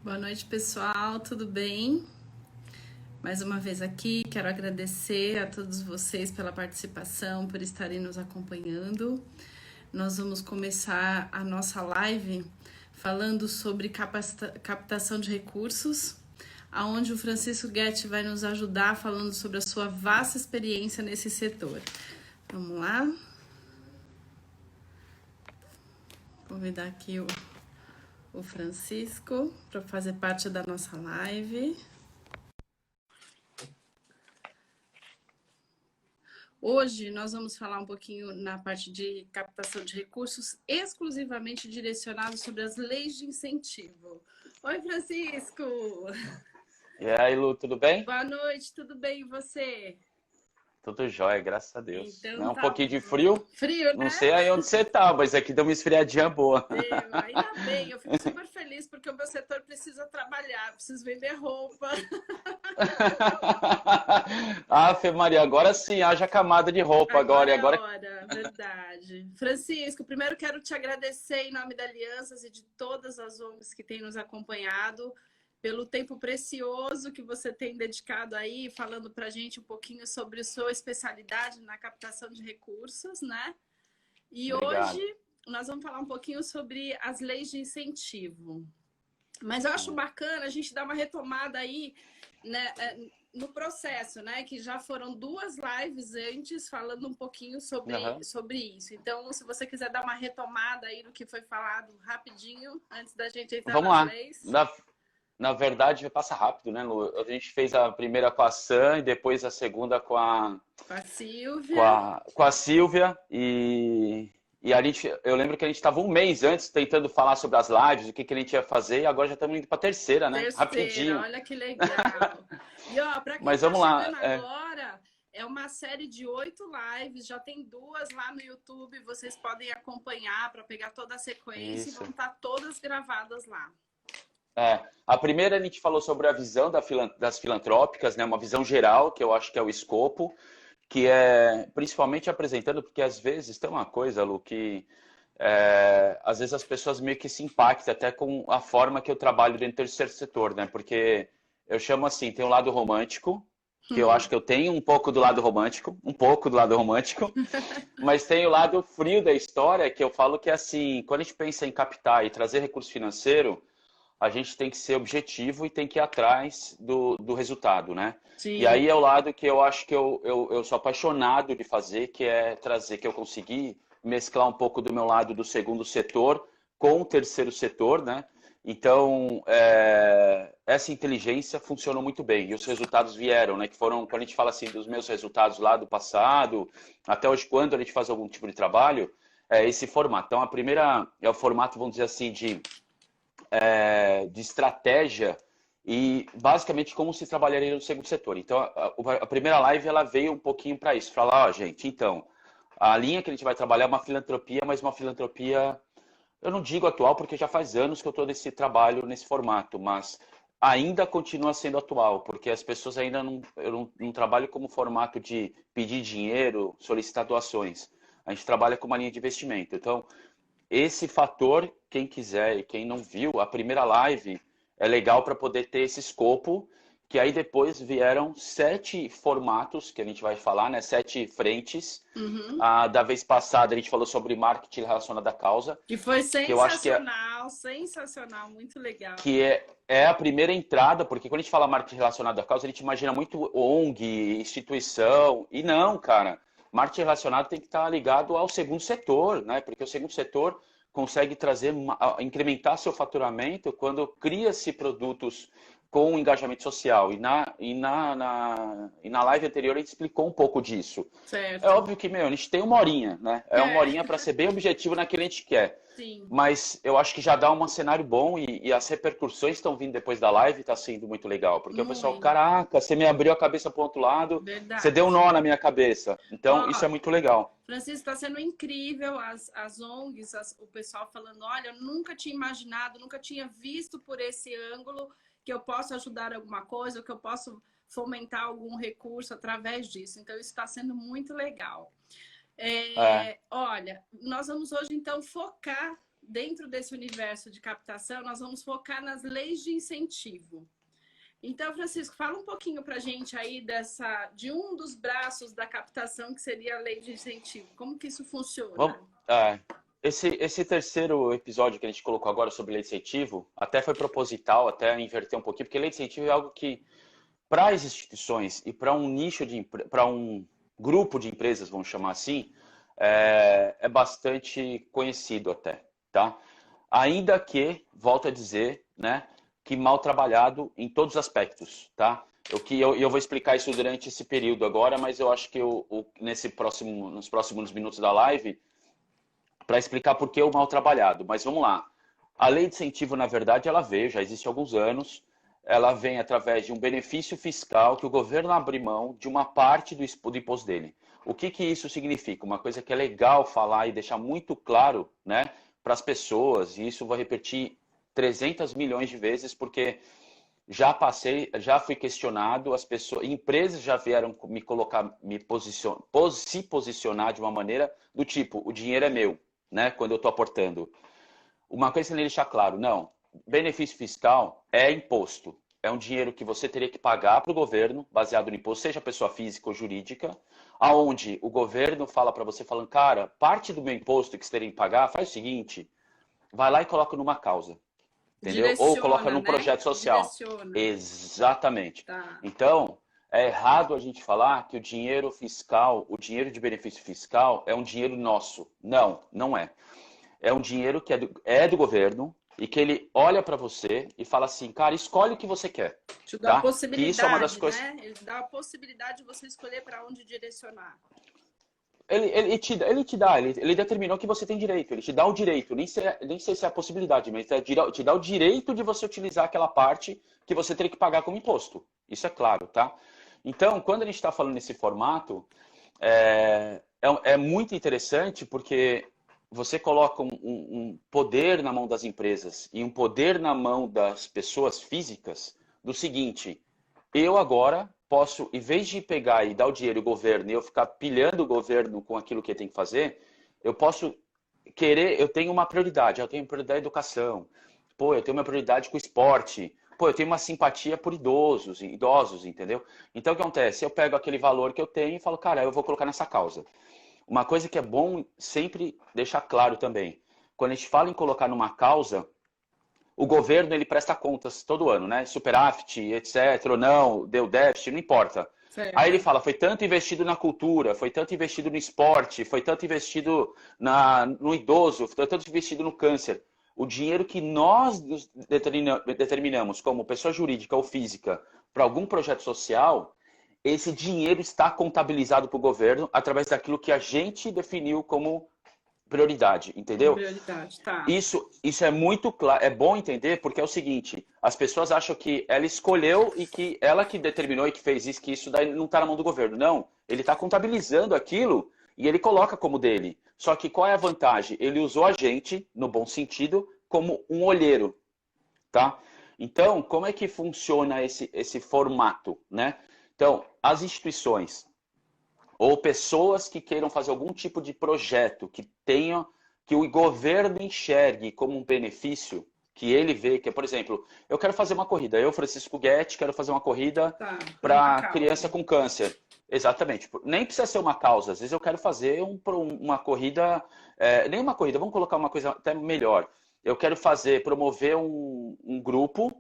Boa noite, pessoal, tudo bem? Mais uma vez aqui, quero agradecer a todos vocês pela participação, por estarem nos acompanhando. Nós vamos começar a nossa live falando sobre captação de recursos, aonde o Francisco Guetti vai nos ajudar falando sobre a sua vasta experiência nesse setor. Vamos lá? Vou convidar aqui o Francisco para fazer parte da nossa live. Hoje nós vamos falar um pouquinho na parte de captação de recursos exclusivamente direcionados sobre as leis de incentivo. Oi, Francisco! E aí, Lu, tudo bem? Boa noite, tudo bem e você? Tudo jóia, graças a Deus. Então Um tá pouquinho de bom. frio, Frio, não né? sei aí onde você tá, mas aqui deu uma esfriadinha boa. Ainda bem, eu fico super feliz porque o meu setor precisa trabalhar, preciso vender roupa. Ave Maria, agora sim, haja camada de roupa agora. Agora E é a agora hora, verdade. Francisco, primeiro quero te agradecer em nome da Alianças e de todas as ONGs que têm nos acompanhado, pelo tempo precioso que você tem dedicado aí, falando para a gente um pouquinho sobre a sua especialidade na captação de recursos, né? E Obrigado. hoje nós vamos falar um pouquinho sobre as leis de incentivo. Mas eu acho bacana a gente dar uma retomada aí, né, no processo, né? Que já foram 2 lives antes falando um pouquinho sobre isso. Então, se você quiser dar uma retomada aí no que foi falado rapidinho, antes da gente entrar Vamos nas lá. leis. Na verdade, passa rápido, né, Lu? A gente fez a primeira com a Sam e depois a segunda com a Com a com Silvia. a, com a Silvia e eu lembro que a gente estava um mês antes tentando falar sobre as lives, o que a gente ia fazer, e agora já estamos indo para a terceira, né? Terceira, Rapidinho. olha que legal. E ó, para quem Mas está vamos lá. chegando agora, é uma série de 8 lives, já tem 2 lá no YouTube, vocês podem acompanhar para pegar toda a sequência e Isso. vão estar todas gravadas lá. A primeira a gente falou sobre a visão das filantrópicas, né? Uma visão geral, que eu acho que é o escopo, que é principalmente apresentando, porque às vezes tem uma coisa, Lu, que às vezes as pessoas meio que se impactam até com a forma que eu trabalho dentro do terceiro setor, né? Porque eu chamo assim, tem um lado romântico, que eu acho que eu tenho um pouco do lado romântico, mas tem o lado frio da história, que eu falo que é assim, quando a gente pensa em captar e trazer recurso financeiro, a gente tem que ser objetivo e tem que ir atrás do resultado, né? Sim. E aí é o lado que eu acho que eu sou apaixonado de fazer, que é trazer, que eu consegui mesclar um pouco do meu lado do segundo setor com o terceiro setor, né? Então, essa inteligência funcionou muito bem e os resultados vieram, né? Que foram, quando a gente fala assim dos meus resultados lá do passado, até hoje, quando a gente faz algum tipo de trabalho, é esse formato. Então, a primeira é o formato, vamos dizer assim, de estratégia e basicamente como se trabalharia no segundo setor. Então, a primeira live ela veio um pouquinho para isso, falar, ó, gente, então, a linha que a gente vai trabalhar é uma filantropia, mas uma filantropia, eu não digo atual, porque já faz anos que eu estou nesse trabalho, nesse formato, mas ainda continua sendo atual, porque as pessoas ainda eu não trabalho como formato de pedir dinheiro, solicitar doações. A gente trabalha com uma linha de investimento. Então, esse fator, quem quiser e quem não viu, a primeira live é legal para poder ter esse escopo, que aí depois vieram 7 formatos que a gente vai falar, né? 7 frentes. Da vez passada a gente falou sobre marketing relacionado à causa. Que foi Que eu acho sensacional, sensacional, muito legal. que é a primeira entrada, porque quando a gente fala marketing relacionado à causa, a gente imagina muito ONG, instituição, e não, cara. Marketing relacionado tem que estar ligado ao segundo setor, né? Porque o segundo setor consegue trazer, incrementar seu faturamento quando cria-se produtos com engajamento social. E na live anterior a gente explicou um pouco disso. Certo. É óbvio que, a gente tem uma horinha, né? É uma horinha para ser bem objetivo naquilo que a gente quer. Sim. Mas eu acho que já dá um cenário bom e as repercussões estão vindo depois da live, está sendo muito legal. Porque o pessoal, caraca, você me abriu a cabeça para o outro lado, Verdade. você deu um nó na minha cabeça. Então, isso é muito legal. Francisco, está sendo incrível as ONGs, o pessoal falando, olha, eu nunca tinha imaginado, nunca tinha visto por esse ângulo que eu posso ajudar alguma coisa, ou que eu posso fomentar algum recurso através disso. Então, isso está sendo muito legal. Olha, nós vamos hoje, então, focar dentro desse universo de captação, nós vamos focar nas leis de incentivo. Então, Francisco, fala um pouquinho para a gente aí de um dos braços da captação, que seria a lei de incentivo. Como que isso funciona? Vamos, esse terceiro episódio que a gente colocou agora sobre lei de incentivo, até foi proposital, até inverter um pouquinho, porque lei de incentivo é algo que, para as instituições e para um nicho para um grupo de empresas, vamos chamar assim, é bastante conhecido até, tá? Ainda que, volto a dizer, né, que mal trabalhado em todos os aspectos, tá? Eu vou explicar isso durante esse período agora, mas eu acho que nos próximos minutos da live, para explicar por que o mal trabalhado. Mas vamos lá. A lei de incentivo, na verdade, ela veio, já existe há alguns anos, ela vem através de um benefício fiscal que o governo abre mão de uma parte do imposto dele. O que isso significa? Uma coisa que é legal falar e deixar muito claro, né, para as pessoas, e isso eu vou repetir 300 milhões de vezes, porque já fui questionado, empresas já vieram me colocar, se posicionar de uma maneira do tipo, o dinheiro é meu, né, quando eu estou aportando. Uma coisa que tem que deixar claro, não, benefício fiscal é imposto. É um dinheiro que você teria que pagar para o governo, baseado no imposto, seja pessoa física ou jurídica, aonde o governo fala para você, falando, cara, parte do meu imposto que você teria que pagar, faz o seguinte, vai lá e coloca numa causa. Entendeu? Ou coloca num projeto social. Direciona. Exatamente. Tá. Então, é errado a gente falar que o dinheiro fiscal, o dinheiro de benefício fiscal é um dinheiro nosso. Não, não é. É um dinheiro que é do governo e que ele olha para você e fala assim, cara, escolhe o que você quer. Te dá tá? a possibilidade, isso é uma das coisas... né? Ele dá a possibilidade de você escolher para onde direcionar. Ele determinou que você tem direito, ele te dá o direito, nem sei se é a possibilidade, mas te dá o direito de você utilizar aquela parte que você teria que pagar como imposto. Isso é claro, tá? Então, quando a gente está falando nesse formato, é muito interessante porque você coloca um poder na mão das empresas e um poder na mão das pessoas físicas do seguinte, eu agora posso, em vez de pegar e dar o dinheiro ao governo e eu ficar pilhando o governo com aquilo que ele tem que fazer, eu posso eu tenho uma prioridade, eu tenho prioridade da educação, eu tenho uma prioridade com o esporte, eu tenho uma simpatia por idosos, entendeu? Então o que acontece? Eu pego aquele valor que eu tenho e falo, cara, eu vou colocar nessa causa. Uma coisa que é bom sempre deixar claro também, quando a gente fala em colocar numa causa, o governo ele presta contas todo ano, né? Superávit, etc. Ou não, deu déficit, não importa. Certo. Aí ele fala, foi tanto investido na cultura, foi tanto investido no esporte, foi tanto investido no idoso, foi tanto investido no câncer. O dinheiro que nós determinamos como pessoa jurídica ou física para algum projeto social, esse dinheiro está contabilizado para o governo através daquilo que a gente definiu como prioridade, entendeu? Prioridade, tá. Isso é muito claro, é bom entender, porque é o seguinte, as pessoas acham que ela escolheu e que ela que determinou e que fez isso, que isso daí não está na mão do governo. Não, ele está contabilizando aquilo e ele coloca como dele. Só que qual é a vantagem? Ele usou a gente, no bom sentido, como um olheiro, tá? Então, como é que funciona esse formato, né? Então, as instituições ou pessoas que queiram fazer algum tipo de projeto que o governo enxergue como um benefício, que ele vê, que é, por exemplo, eu quero fazer uma corrida, eu, Francisco Guetti, quero fazer uma corrida para criança com câncer. Exatamente. Nem precisa ser uma causa, às vezes eu quero fazer uma corrida, nem uma corrida, vamos colocar uma coisa até melhor. Eu quero promover um grupo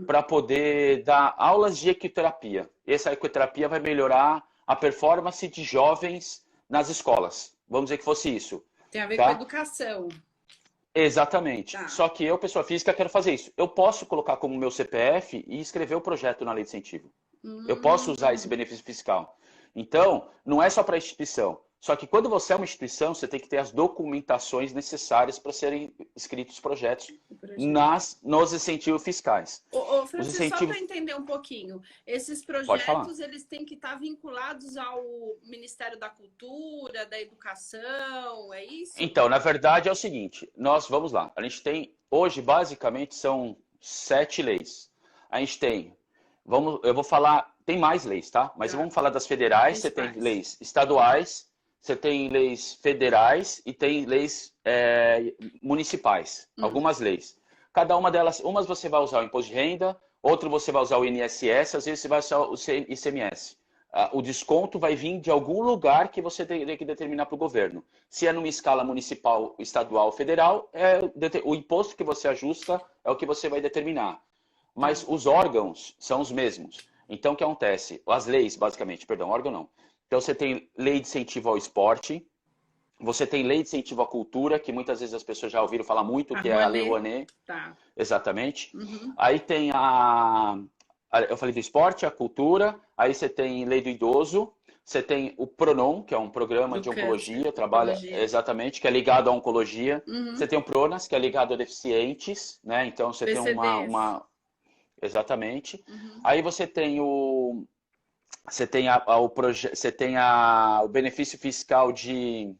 para poder dar aulas de equiterapia. Essa equiterapia vai melhorar a performance de jovens nas escolas. Vamos dizer que fosse isso. Tem a ver com a educação. Exatamente. Tá. Só que eu, pessoa física, quero fazer isso. Eu posso colocar como meu CPF e escrever o projeto na lei de incentivo. Eu posso usar esse benefício fiscal. Então, não é só para a instituição. Só que quando você é uma instituição, você tem que ter as documentações necessárias para serem escritos projetos nos incentivos fiscais. Francisco, só para entender um pouquinho, esses projetos eles têm que estar vinculados ao Ministério da Cultura, da Educação, é isso? Então, na verdade é o seguinte, vamos lá, a gente tem, hoje basicamente são 7 leis. A gente tem, eu vou falar, tem mais leis, tá? Mas vamos falar das federais, você tem leis estaduais, você tem leis federais e tem leis municipais, algumas leis. Cada uma delas, umas você vai usar o imposto de renda, outro você vai usar o INSS, às vezes você vai usar o ICMS. O desconto vai vir de algum lugar que você tem que determinar para o governo. Se é numa escala municipal, estadual ou federal, o imposto que você ajusta é o que você vai determinar. Mas os órgãos são os mesmos. Então, o que acontece? As leis, basicamente, perdão, órgão não. Então, você tem lei de incentivo ao esporte, você tem lei de incentivo à cultura, que muitas vezes as pessoas já ouviram falar muito, que é a Lei Rouanet. Tá. Exatamente. Aí tem eu falei do esporte, a cultura, aí você tem lei do idoso, você tem o Pronon, que é um programa de oncologia, trabalha exatamente, que é ligado à oncologia. Você tem o Pronas, que é ligado a deficientes, né? Então você tem uma exatamente. Aí você tem o benefício fiscal de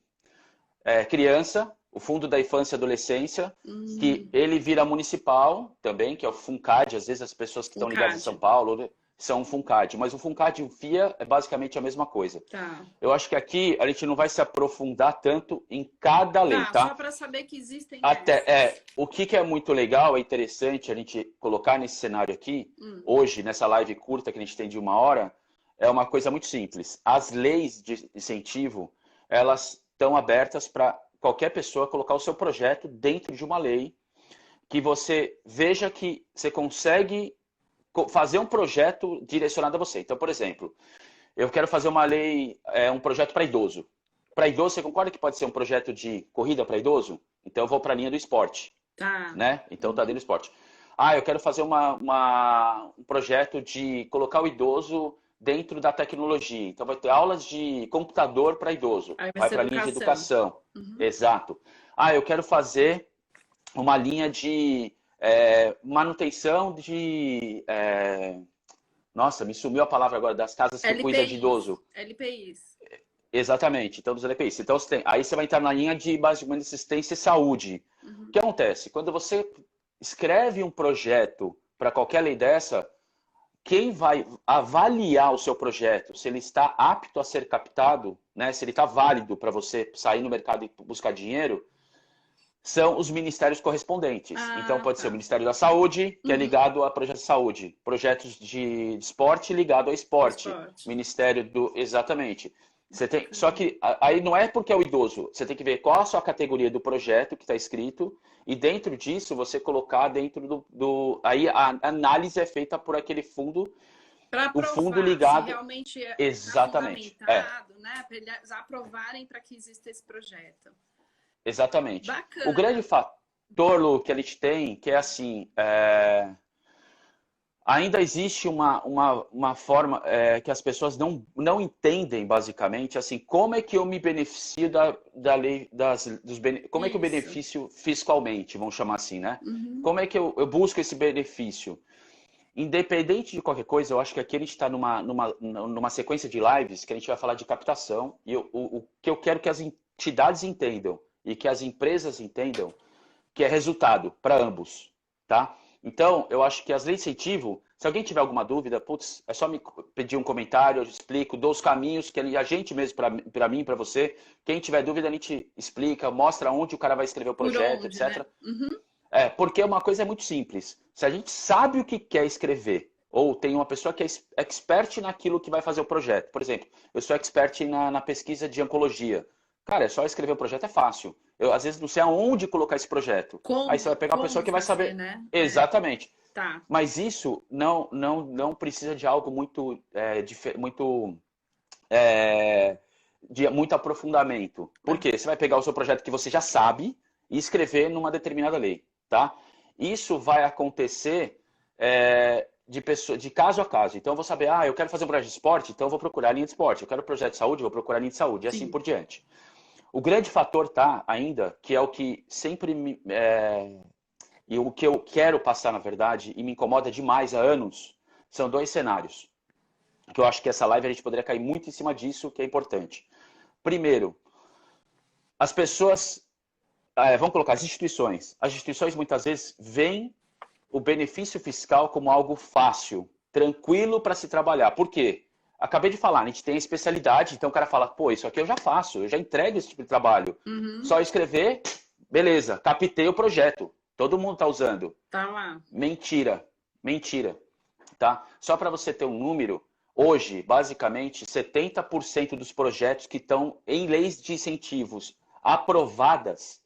criança, o Fundo da Infância e Adolescência, que ele vira municipal também, que é o FUNCAD. Às vezes as pessoas que estão ligadas em São Paulo são FUNCAD, mas o FUNCAD e o FIA é basicamente a mesma coisa. Tá. Eu acho que aqui a gente não vai se aprofundar tanto em cada lei, tá? Só para saber que existem o que é muito legal, é interessante a gente colocar nesse cenário aqui, hoje, nessa live curta que a gente tem de 1 hora, é uma coisa muito simples. As leis de incentivo, elas estão abertas para qualquer pessoa colocar o seu projeto dentro de uma lei, que você veja que você consegue fazer um projeto direcionado a você. Então, por exemplo, eu quero fazer uma lei, um projeto para idoso. Para idoso, você concorda que pode ser um projeto de corrida para idoso? Então, eu vou para a linha do esporte. Tá. Né? Então, tá dentro do esporte. Eu quero fazer um projeto de colocar o idoso dentro da tecnologia. Então, vai ter aulas de computador para idoso. Vai para a linha de educação. Exato. Eu quero fazer uma linha de manutenção de... Nossa, me sumiu a palavra agora, das casas que cuidam de idoso. LPIs. Exatamente, então dos LPIs. Então, aí você vai entrar na linha de basicamente assistência e saúde. O que acontece? Quando você escreve um projeto para qualquer lei dessa, quem vai avaliar o seu projeto, se ele está apto a ser captado, né, se ele está válido para você sair no mercado e buscar dinheiro, são os ministérios correspondentes. Então, pode ser o Ministério da Saúde, que é ligado a projetos de saúde. Projetos de esporte ligado ao esporte. Ministério do... Exatamente. Você tem... Só que aí não é porque é o idoso. Você tem que ver qual a sua categoria do projeto que está escrito e dentro disso você colocar dentro Aí a análise é feita por aquele fundo. Para o fundo ligado... se realmente exatamente. Fundamentado, né? Para eles aprovarem para que exista esse projeto. Exatamente. Bacana. O grande fator, Lu, que a gente tem, que é assim, ainda existe uma forma que as pessoas não entendem, basicamente, assim, como é que eu me beneficio da lei, como é que eu benefício fiscalmente, vamos chamar assim, né? Como é que eu busco esse benefício? Independente de qualquer coisa, eu acho que aqui a gente está numa sequência de lives que a gente vai falar de captação e o que eu quero que as entidades entendam e que as empresas entendam que é resultado para ambos, tá? Então, eu acho que as leis de incentivo, se alguém tiver alguma dúvida, putz, é só me pedir um comentário, eu explico, dou os caminhos que a gente mesmo, para mim, para você, quem tiver dúvida, a gente explica, mostra onde o cara vai escrever o projeto, etc. Né? Porque uma coisa é muito simples. Se a gente sabe o que quer escrever, ou tem uma pessoa que é expert naquilo que vai fazer o projeto, por exemplo, eu sou expert na pesquisa de oncologia. Cara, é só escrever o projeto, é fácil. Eu, às vezes, não sei aonde colocar esse projeto. Aí você vai pegar uma pessoa que vai saber. Né? Exatamente. Tá. Mas isso não precisa de algo de muito aprofundamento. Por quê? Você vai pegar o seu projeto que você já sabe e escrever numa determinada lei, tá? Isso vai acontecer de caso a caso. Então, eu vou saber, eu quero fazer um projeto de esporte, então eu vou procurar a linha de esporte. Eu quero um projeto de saúde, vou procurar a linha de saúde, e assim por diante. O grande fator ainda, que é o que sempre e o que eu quero passar, na verdade, e me incomoda demais há anos, são 2 cenários. Que eu acho que essa live a gente poderia cair muito em cima disso, que é importante. Primeiro, as pessoas, vamos colocar as instituições. As instituições muitas vezes veem o benefício fiscal como algo fácil, tranquilo para se trabalhar. Por quê? acabei de falar, a gente tem a especialidade, então o cara fala, pô, isso aqui eu já faço, eu já entrego esse tipo de trabalho. Só escrever, beleza, captei o projeto. Todo mundo está usando. Tá lá. Mentira, mentira, tá? Só para você ter um número, hoje, basicamente, 70% dos projetos que estão em leis de incentivos aprovadas,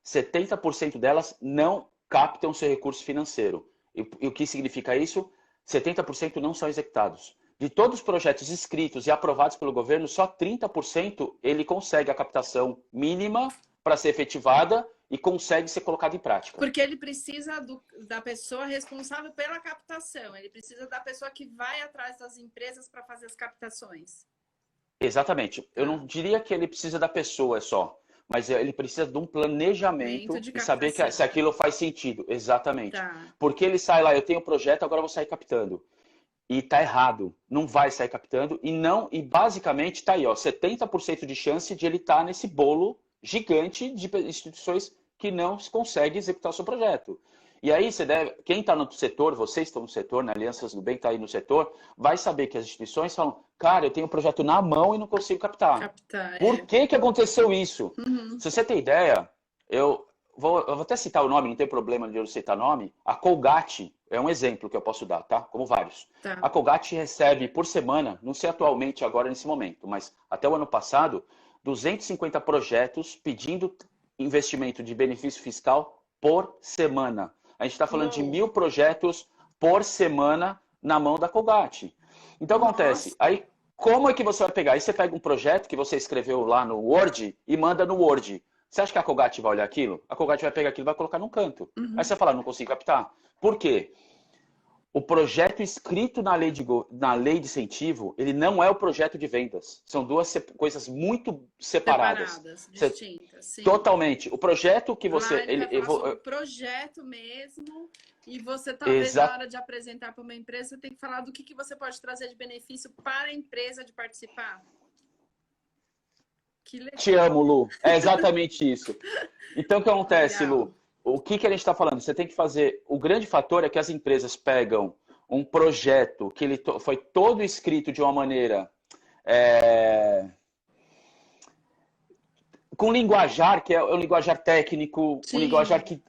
70% delas não captam seu recurso financeiro. E o que significa isso? 70% não são executados. De todos os projetos inscritos e aprovados pelo governo, só 30% ele consegue a captação mínima para ser efetivada e consegue ser colocado em prática. Porque ele precisa da pessoa responsável pela captação, ele precisa da pessoa que vai atrás das empresas para fazer as captações. Exatamente. Eu não diria que ele precisa da pessoa só, mas ele precisa de um planejamento e saber que, se aquilo faz sentido. Exatamente. Tá. Porque ele sai lá, eu tenho um projeto, agora eu vou sair captando. E tá errado. Não vai sair captando e basicamente tá aí, ó, 70% de chance de ele estar nesse bolo gigante de instituições que não consegue executar o seu projeto. E aí quem está no setor, vocês estão no setor, na Alianças do Bem está aí no setor, vai saber que as instituições falam, cara, eu tenho um projeto na mão e não consigo captar. Por que aconteceu isso? Se você tem ideia, eu vou até citar o nome, não tem problema de eu citar nome, a Colgate é um exemplo que eu posso dar, tá? Como vários. Tá. A Colgate recebe por semana, não sei atualmente agora nesse momento, mas até o ano passado, 250 projetos pedindo investimento de benefício fiscal por semana. A gente está falando de 1.000 projetos por semana na mão da Colgate. Então, acontece, aí como é que você vai pegar? Aí você pega um projeto que você escreveu lá no Word e manda no Word. Você acha que a Colgate vai olhar aquilo? A Colgate vai pegar aquilo e vai colocar num canto. Aí você fala, não consigo captar. Por quê? O projeto escrito na lei de incentivo, ele não é o projeto de vendas. São duas coisas muito separadas. Distintas, sim. Totalmente. O projeto que você... Lá ele vai falar sobre o projeto mesmo, e você talvez na hora de apresentar para uma empresa, você tem que falar do que você pode trazer de benefício para a empresa de participar. Que legal. Te amo, Lu. É exatamente isso. Então, o que acontece, legal. Lu? O que a gente está falando? Você tem que fazer... O grande fator é que as empresas pegam um projeto que ele foi todo escrito de uma maneira... com linguajar, que é um linguajar técnico, um linguajar que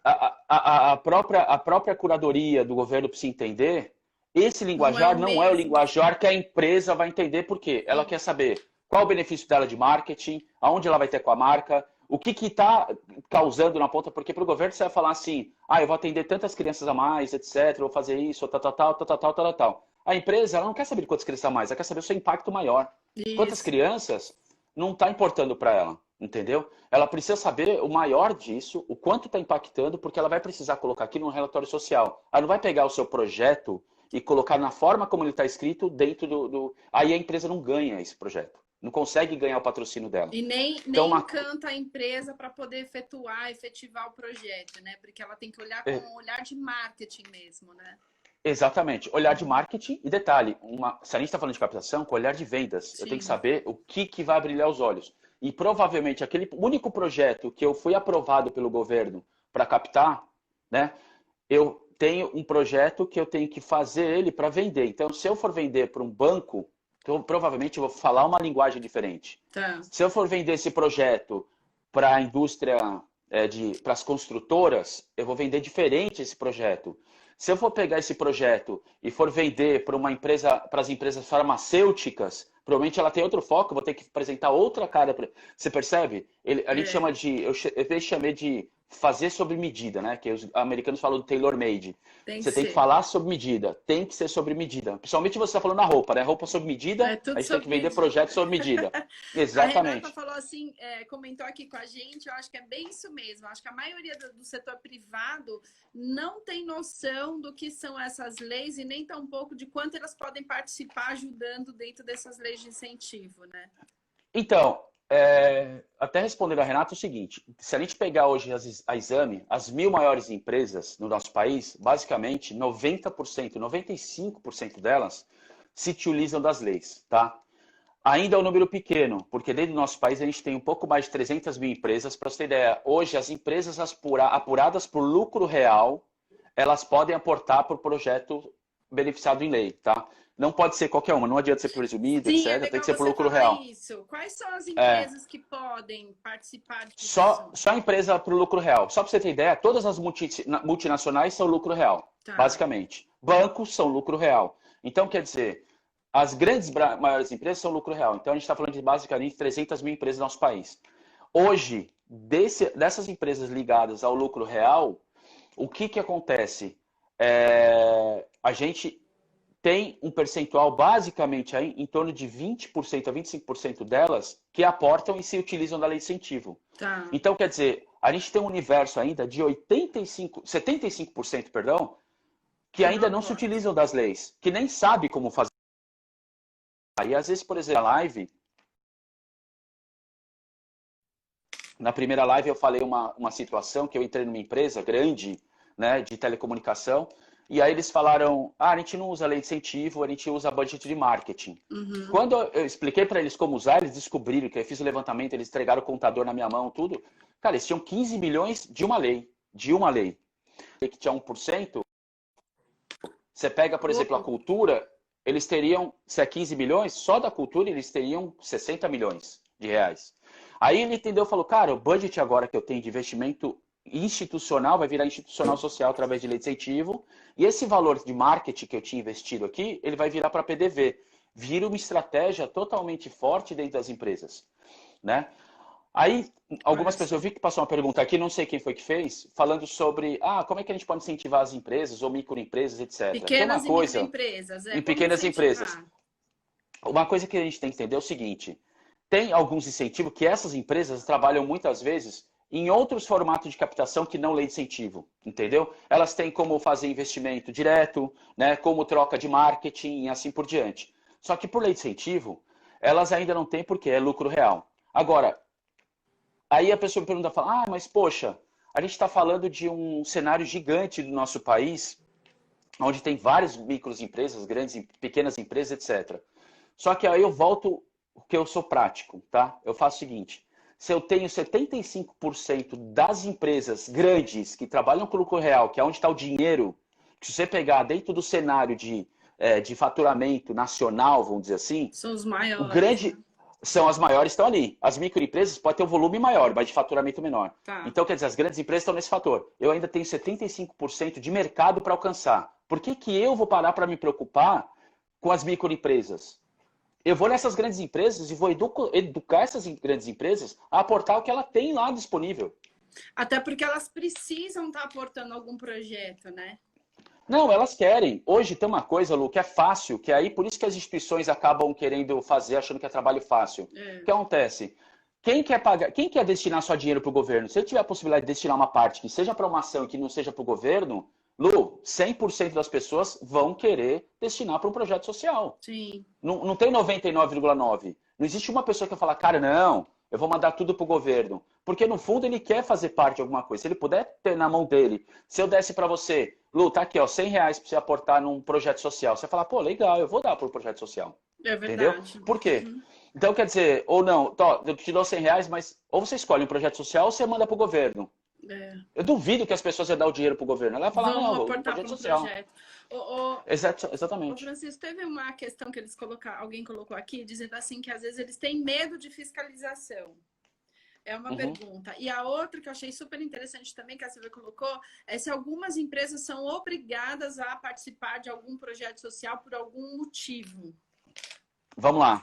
a própria curadoria do governo precisa entender. Esse linguajar não é o linguajar que a empresa vai entender, porque ela quer saber qual o benefício dela de marketing, aonde ela vai ter com a marca, o que está causando na ponta, porque para o governo você vai falar assim, eu vou atender tantas crianças a mais, etc, vou fazer isso, tal. A empresa, ela não quer saber de quantas crianças a mais, ela quer saber o seu impacto maior. Isso. Quantas crianças não está importando para ela, entendeu? Ela precisa saber o maior disso, o quanto está impactando, porque ela vai precisar colocar aqui no relatório social. Ela não vai pegar o seu projeto e colocar na forma como ele está escrito dentro do... Aí a empresa não ganha esse projeto. Não consegue ganhar o patrocínio dela. E nem encanta a empresa para poder efetivar o projeto, né? Porque ela tem que olhar com um olhar de marketing mesmo, né? Exatamente. Olhar de marketing e detalhe, se a gente está falando de captação, com olhar de vendas, eu tenho que saber o que vai brilhar os olhos. E provavelmente aquele único projeto que eu fui aprovado pelo governo para captar, né? Eu tenho um projeto que eu tenho que fazer ele para vender. Então, se eu for vender para um banco, então, provavelmente eu vou falar uma linguagem diferente. Tá. Se eu for vender esse projeto para a indústria, para as construtoras, eu vou vender diferente esse projeto. Se eu for pegar esse projeto e for vender para uma empresa, para as empresas farmacêuticas, provavelmente ela tem outro foco, eu vou ter que apresentar outra cara. Você percebe? A gente chama de, eu chamei de fazer sob medida, né? Que os americanos falam do tailor-made. Você tem que falar sob medida, tem que ser sobre medida. Principalmente você está falando na roupa, né? Roupa sob medida, a gente tem que vender projeto sob medida. Exatamente. A Renata falou assim, comentou aqui com a gente, eu acho que é bem isso mesmo. Eu acho que a maioria do setor privado não tem noção do que são essas leis e nem tampouco de quanto elas podem participar ajudando dentro dessas leis de incentivo, né? Então, até respondendo a Renata, é o seguinte, se a gente pegar hoje a Exame, as 1.000 maiores empresas no nosso país, basicamente 90%, 95% delas se utilizam das leis, tá? Ainda é um número pequeno, porque dentro do nosso país a gente tem um pouco mais de 300 mil empresas. Para você ter ideia, hoje as empresas apuradas por lucro real, elas podem aportar para o projeto beneficiado em lei, tá? Não pode ser qualquer uma, não adianta ser presumido, Sim, é etc. Tem legal que ser por você lucro falar real. isso. Quais são as É, empresas que podem participar só, disso? só a empresa para o lucro real. Só para você ter ideia, todas as multinacionais são lucro real, Tá. basicamente. Bancos são lucro real. Então, quer dizer, as grandes maiores empresas são lucro real. Então, a gente está falando de basicamente 300 mil empresas no nosso país. Hoje, dessas empresas ligadas ao lucro real, o que, que acontece? A gente tem um percentual basicamente aí, em torno de 20% a 25% delas que aportam e se utilizam da lei de incentivo. Tá. Então, quer dizer, a gente tem um universo ainda de 75%, perdão, que Que não ainda não se aporta. utilizam das leis, que nem sabe como fazer. E às vezes, por exemplo, a live, na primeira live eu falei uma situação que eu entrei numa empresa grande, né, de telecomunicação, e aí eles falaram, a gente não usa lei de incentivo, a gente usa budget de marketing. Uhum. Quando eu expliquei para eles como usar, eles descobriram que eu fiz o levantamento, eles entregaram o contador na minha mão, tudo. Cara, eles tinham 15 milhões de uma lei. De uma lei. Que tinha 1%. Você pega, por exemplo, a Pouco. cultura, eles teriam, se é 15 milhões, só da cultura eles teriam 60 milhões de reais. Aí ele entendeu, falou, cara, o budget agora que eu tenho de investimento institucional vai virar institucional social através de lei de incentivo, e esse valor de marketing que eu tinha investido aqui, ele vai virar para PDV. Vira uma estratégia totalmente forte dentro das empresas, né? Aí, Olha algumas só. pessoas, eu vi que passou uma pergunta aqui, não sei quem foi que fez, falando sobre, como é que a gente pode incentivar as empresas ou microempresas, etc. Tem uma Pequenas e coisa, microempresas, em como pequenas empresas, incentivar? uma coisa que a gente tem que entender é o seguinte, tem alguns incentivos que essas empresas trabalham muitas vezes em outros formatos de captação que não lei de incentivo, entendeu? Elas têm como fazer investimento direto, né, como troca de marketing e assim por diante. Só que por lei de incentivo, elas ainda não têm porque é lucro real. Agora, aí a pessoa me pergunta, fala, mas poxa, a gente está falando de um cenário gigante do nosso país, onde tem várias microempresas, grandes, pequenas empresas, etc. Só que aí eu volto, que eu sou prático, tá? Eu faço o seguinte, se eu tenho 75% das empresas grandes que trabalham com lucro real, que é onde está o dinheiro, que se você pegar dentro do cenário de faturamento nacional, vamos dizer assim, São os o maiores, né? grande são as maiores estão ali. As microempresas podem ter um volume maior, mas de faturamento menor. Tá. Então, quer dizer, as grandes empresas estão nesse fator. Eu ainda tenho 75% de mercado para alcançar. Por que, que eu vou parar para me preocupar com as microempresas? Eu vou nessas grandes empresas e vou educar essas grandes empresas a aportar o que ela tem lá disponível. Até porque elas precisam estar aportando algum projeto, né? Não, elas querem. Hoje tem uma coisa, Lu, que é fácil, que aí por isso que as instituições acabam querendo fazer, achando que é trabalho fácil. O É. que acontece? Quem quer pagar, quem quer destinar só dinheiro para o governo? Se ele tiver a possibilidade de destinar uma parte que seja para uma ação e que não seja para o governo, Lu, 100% das pessoas vão querer destinar para um projeto social. Sim. Não, não tem 99,9. Não existe uma pessoa que fala, cara, não, eu vou mandar tudo pro governo. Porque no fundo ele quer fazer parte de alguma coisa. Se ele puder ter na mão dele, se eu desse para você, Lu, tá aqui, ó, R$ 100 para você aportar num projeto social. Você vai falar, pô, legal, eu vou dar para um projeto social. É Entendeu? verdade. Por quê? Uhum. Então, quer dizer, ou não, tó, eu te dou R$ 100, mas ou você escolhe um projeto social ou você manda pro governo. É. Eu duvido que as pessoas iam dar o dinheiro pro governo. Ela vai falar, Vão não, vou um aportar projeto para um social. projeto. Ô, ô, Exatamente. Francisco, teve uma questão que eles colocaram, alguém colocou aqui, dizendo assim que às vezes eles têm medo de fiscalização. É uma Uhum. pergunta. E a outra que eu achei super interessante também, que a Silvia colocou, é se algumas empresas são obrigadas a participar de algum projeto social por algum motivo. Vamos lá.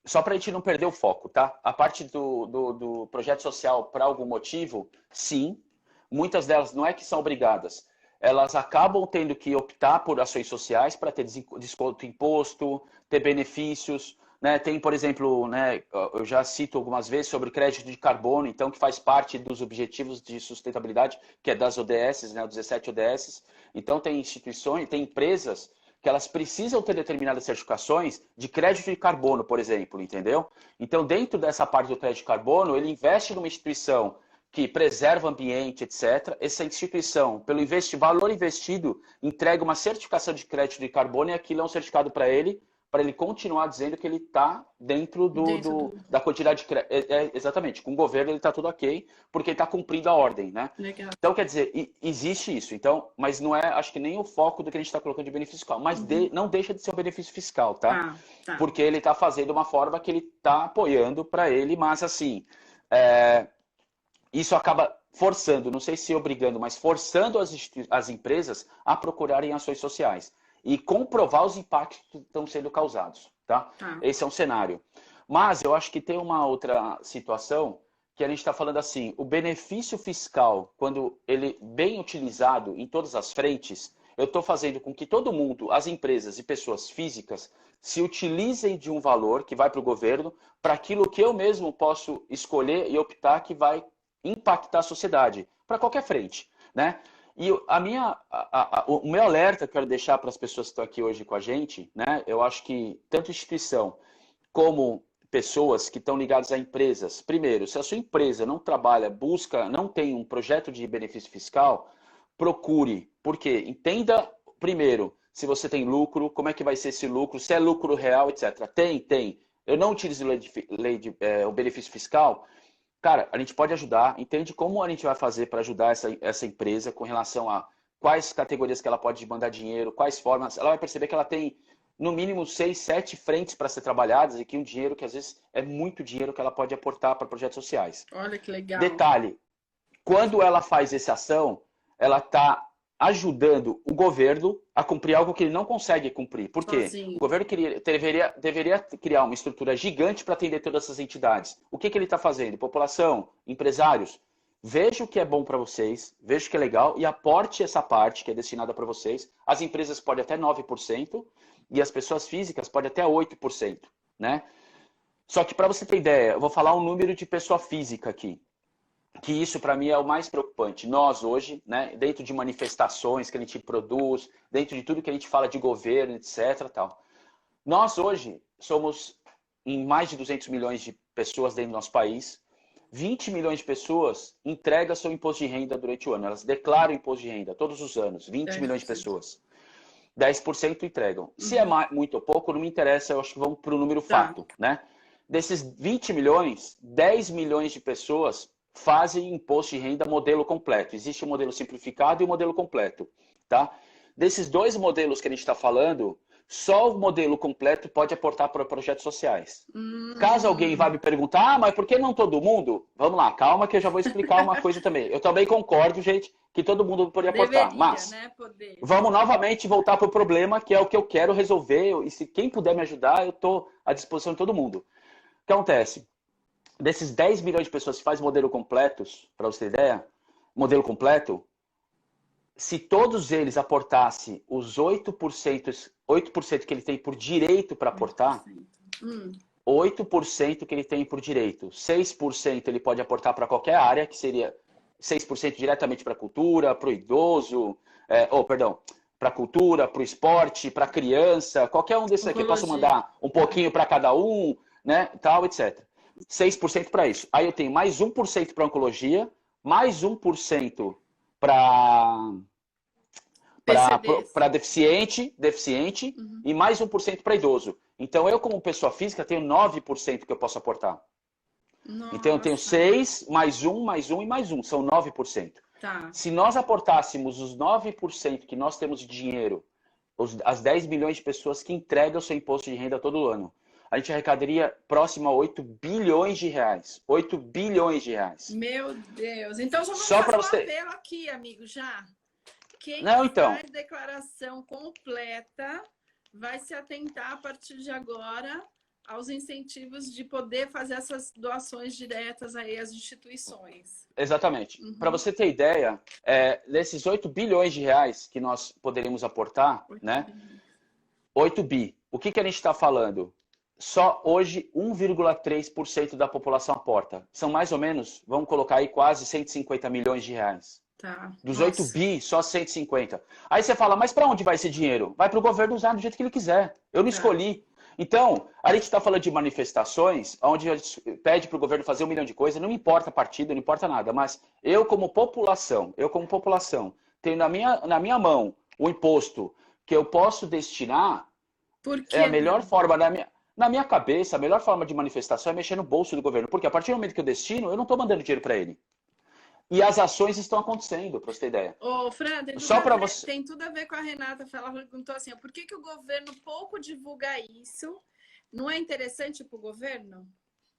Só para a gente não perder o foco, tá? A parte do projeto social, por algum motivo, sim. Muitas delas não é que são obrigadas. Elas acabam tendo que optar por ações sociais para ter desconto em imposto, ter benefícios. Né? Tem, por exemplo, né, eu já cito algumas vezes sobre crédito de carbono, então, que faz parte dos objetivos de sustentabilidade, que é das ODS, né, 17 ODS. Então, tem instituições, tem empresas que elas precisam ter determinadas certificações de crédito de carbono, por exemplo, entendeu? Então, dentro dessa parte do crédito de carbono, ele investe numa instituição que preserva o ambiente, etc. Essa instituição, pelo valor investido, entrega uma certificação de crédito de carbono e aquilo é um certificado para ele, para ele continuar dizendo que ele está dentro da quantidade de crédito. Exatamente, com o governo ele está tudo ok, porque ele está cumprindo a ordem, né? Legal. Então, quer dizer, existe isso. Então, mas não é, acho que nem o foco do que a gente está colocando de benefício fiscal. Mas não deixa de ser um benefício fiscal, tá? Tá. Porque ele está fazendo uma forma que ele está apoiando para ele, mas assim, isso acaba forçando, não sei se obrigando, mas forçando as empresas a procurarem ações sociais e comprovar os impactos que estão sendo causados, tá? Esse é um cenário. Mas eu acho que tem uma outra situação que a gente está falando assim, o benefício fiscal, quando ele bem utilizado em todas as frentes, eu estou fazendo com que todo mundo, as empresas e pessoas físicas, se utilizem de um valor que vai para o governo para aquilo que eu mesmo posso escolher e optar que vai impactar a sociedade, para qualquer frente, né? E o meu alerta que eu quero deixar para as pessoas que estão aqui hoje com a gente, né? Eu acho que tanto instituição como pessoas que estão ligadas a empresas, primeiro, se a sua empresa não trabalha, busca, não tem um projeto de benefício fiscal, procure, porque entenda primeiro se você tem lucro, como é que vai ser esse lucro, se é lucro real, etc. Tem. Eu não utilizo o benefício fiscal. Cara, a gente pode ajudar, entende como a gente vai fazer para ajudar essa empresa com relação a quais categorias que ela pode mandar dinheiro, quais formas. Ela vai perceber que ela tem, no mínimo, 6, 7 frentes para ser trabalhadas e que um dinheiro que às vezes é muito dinheiro que ela pode aportar para projetos sociais. Olha que legal. Detalhe, quando ela faz essa ação, ela está ajudando o governo a cumprir algo que ele não consegue cumprir. Por quê? O governo deveria criar uma estrutura gigante para atender todas essas entidades. O que ele está fazendo? População, empresários, veja o que é bom para vocês, veja o que é legal e aporte essa parte que é destinada para vocês. As empresas podem até 9% e as pessoas físicas podem até 8%, né? Só que para você ter ideia, eu vou falar um número de pessoa física aqui. Que isso para mim é o mais preocupante. Nós hoje, né, dentro de manifestações que a gente produz, dentro de tudo que a gente fala de governo, etc. Tal, nós hoje somos em mais de 200 milhões de pessoas dentro do nosso país. 20 milhões de pessoas entregam seu imposto de renda durante o ano. Elas declaram imposto de renda todos os anos. 20 milhões de pessoas. 10% entregam. Se é muito ou pouco, não me interessa. Eu acho que vamos para o número fato, né? Desses 20 milhões, 10 milhões de pessoas fazem imposto de renda modelo completo. Existe o modelo simplificado e o modelo completo, tá? Desses dois modelos que a gente está falando, só o modelo completo pode aportar para projetos sociais. Caso alguém vá me perguntar, mas por que não todo mundo? Vamos lá, calma que eu já vou explicar uma coisa também. Eu também concordo, gente, que todo mundo poderia aportar. Mas vamos novamente voltar para o problema, que é o que eu quero resolver. E se quem puder me ajudar, eu estou à disposição de todo mundo. O que acontece? Desses 10 milhões de pessoas que fazem modelo completos, para você ter ideia, modelo completo, se todos eles aportassem os 8% que ele tem por direito para aportar, 8% que ele tem por direito, 6% ele pode aportar para qualquer área, que seria 6% diretamente para a cultura, para o idoso, para a cultura, para o esporte, para a criança, qualquer um desses aqui, eu posso mandar um pouquinho para cada um, né, tal, etc. 6% para isso. Aí eu tenho mais 1% para oncologia, mais 1% para deficiente e mais 1% para idoso. Então, eu, como pessoa física, tenho 9% que eu posso aportar. Nossa. Então, eu tenho 6, mais 1, mais 1 e mais 1. São 9%. Tá. Se nós aportássemos os 9% que nós temos de dinheiro, as 10 milhões de pessoas que entregam o seu imposto de renda todo ano, a gente arrecadaria próximo a 8 bilhões de reais. 8 bilhões de reais. Meu Deus. Então, já vamos fazer um apelo aqui, amigo, já. Quem faz declaração completa vai se atentar a partir de agora aos incentivos de poder fazer essas doações diretas aí às instituições. Exatamente. Para você ter ideia, desses 8 bilhões de reais que nós poderíamos aportar, 8 bi. O que a gente está falando? Só hoje 1,3% da população aporta. São mais ou menos, vamos colocar aí, quase 150 milhões de reais. Tá. Dos 8 bi, só 150. Aí você fala, mas para onde vai esse dinheiro? Vai para o governo usar do jeito que ele quiser. Eu não escolhi. Então, a gente está falando de manifestações, onde a gente pede para o governo fazer 1 milhão de coisas, não importa partido, não importa nada, mas eu como população, tenho na minha mão o imposto que eu posso destinar Por É que a melhor não? forma, na minha cabeça, a melhor forma de manifestação é mexer no bolso do governo. Porque a partir do momento que eu destino, eu não estou mandando dinheiro para ele. E as ações estão acontecendo, para você ter ideia. Ô, Fran, Só para você. tem tudo a ver com a Renata. Ela perguntou assim: ó, por que, que o governo pouco divulga isso? Não é interessante para o governo?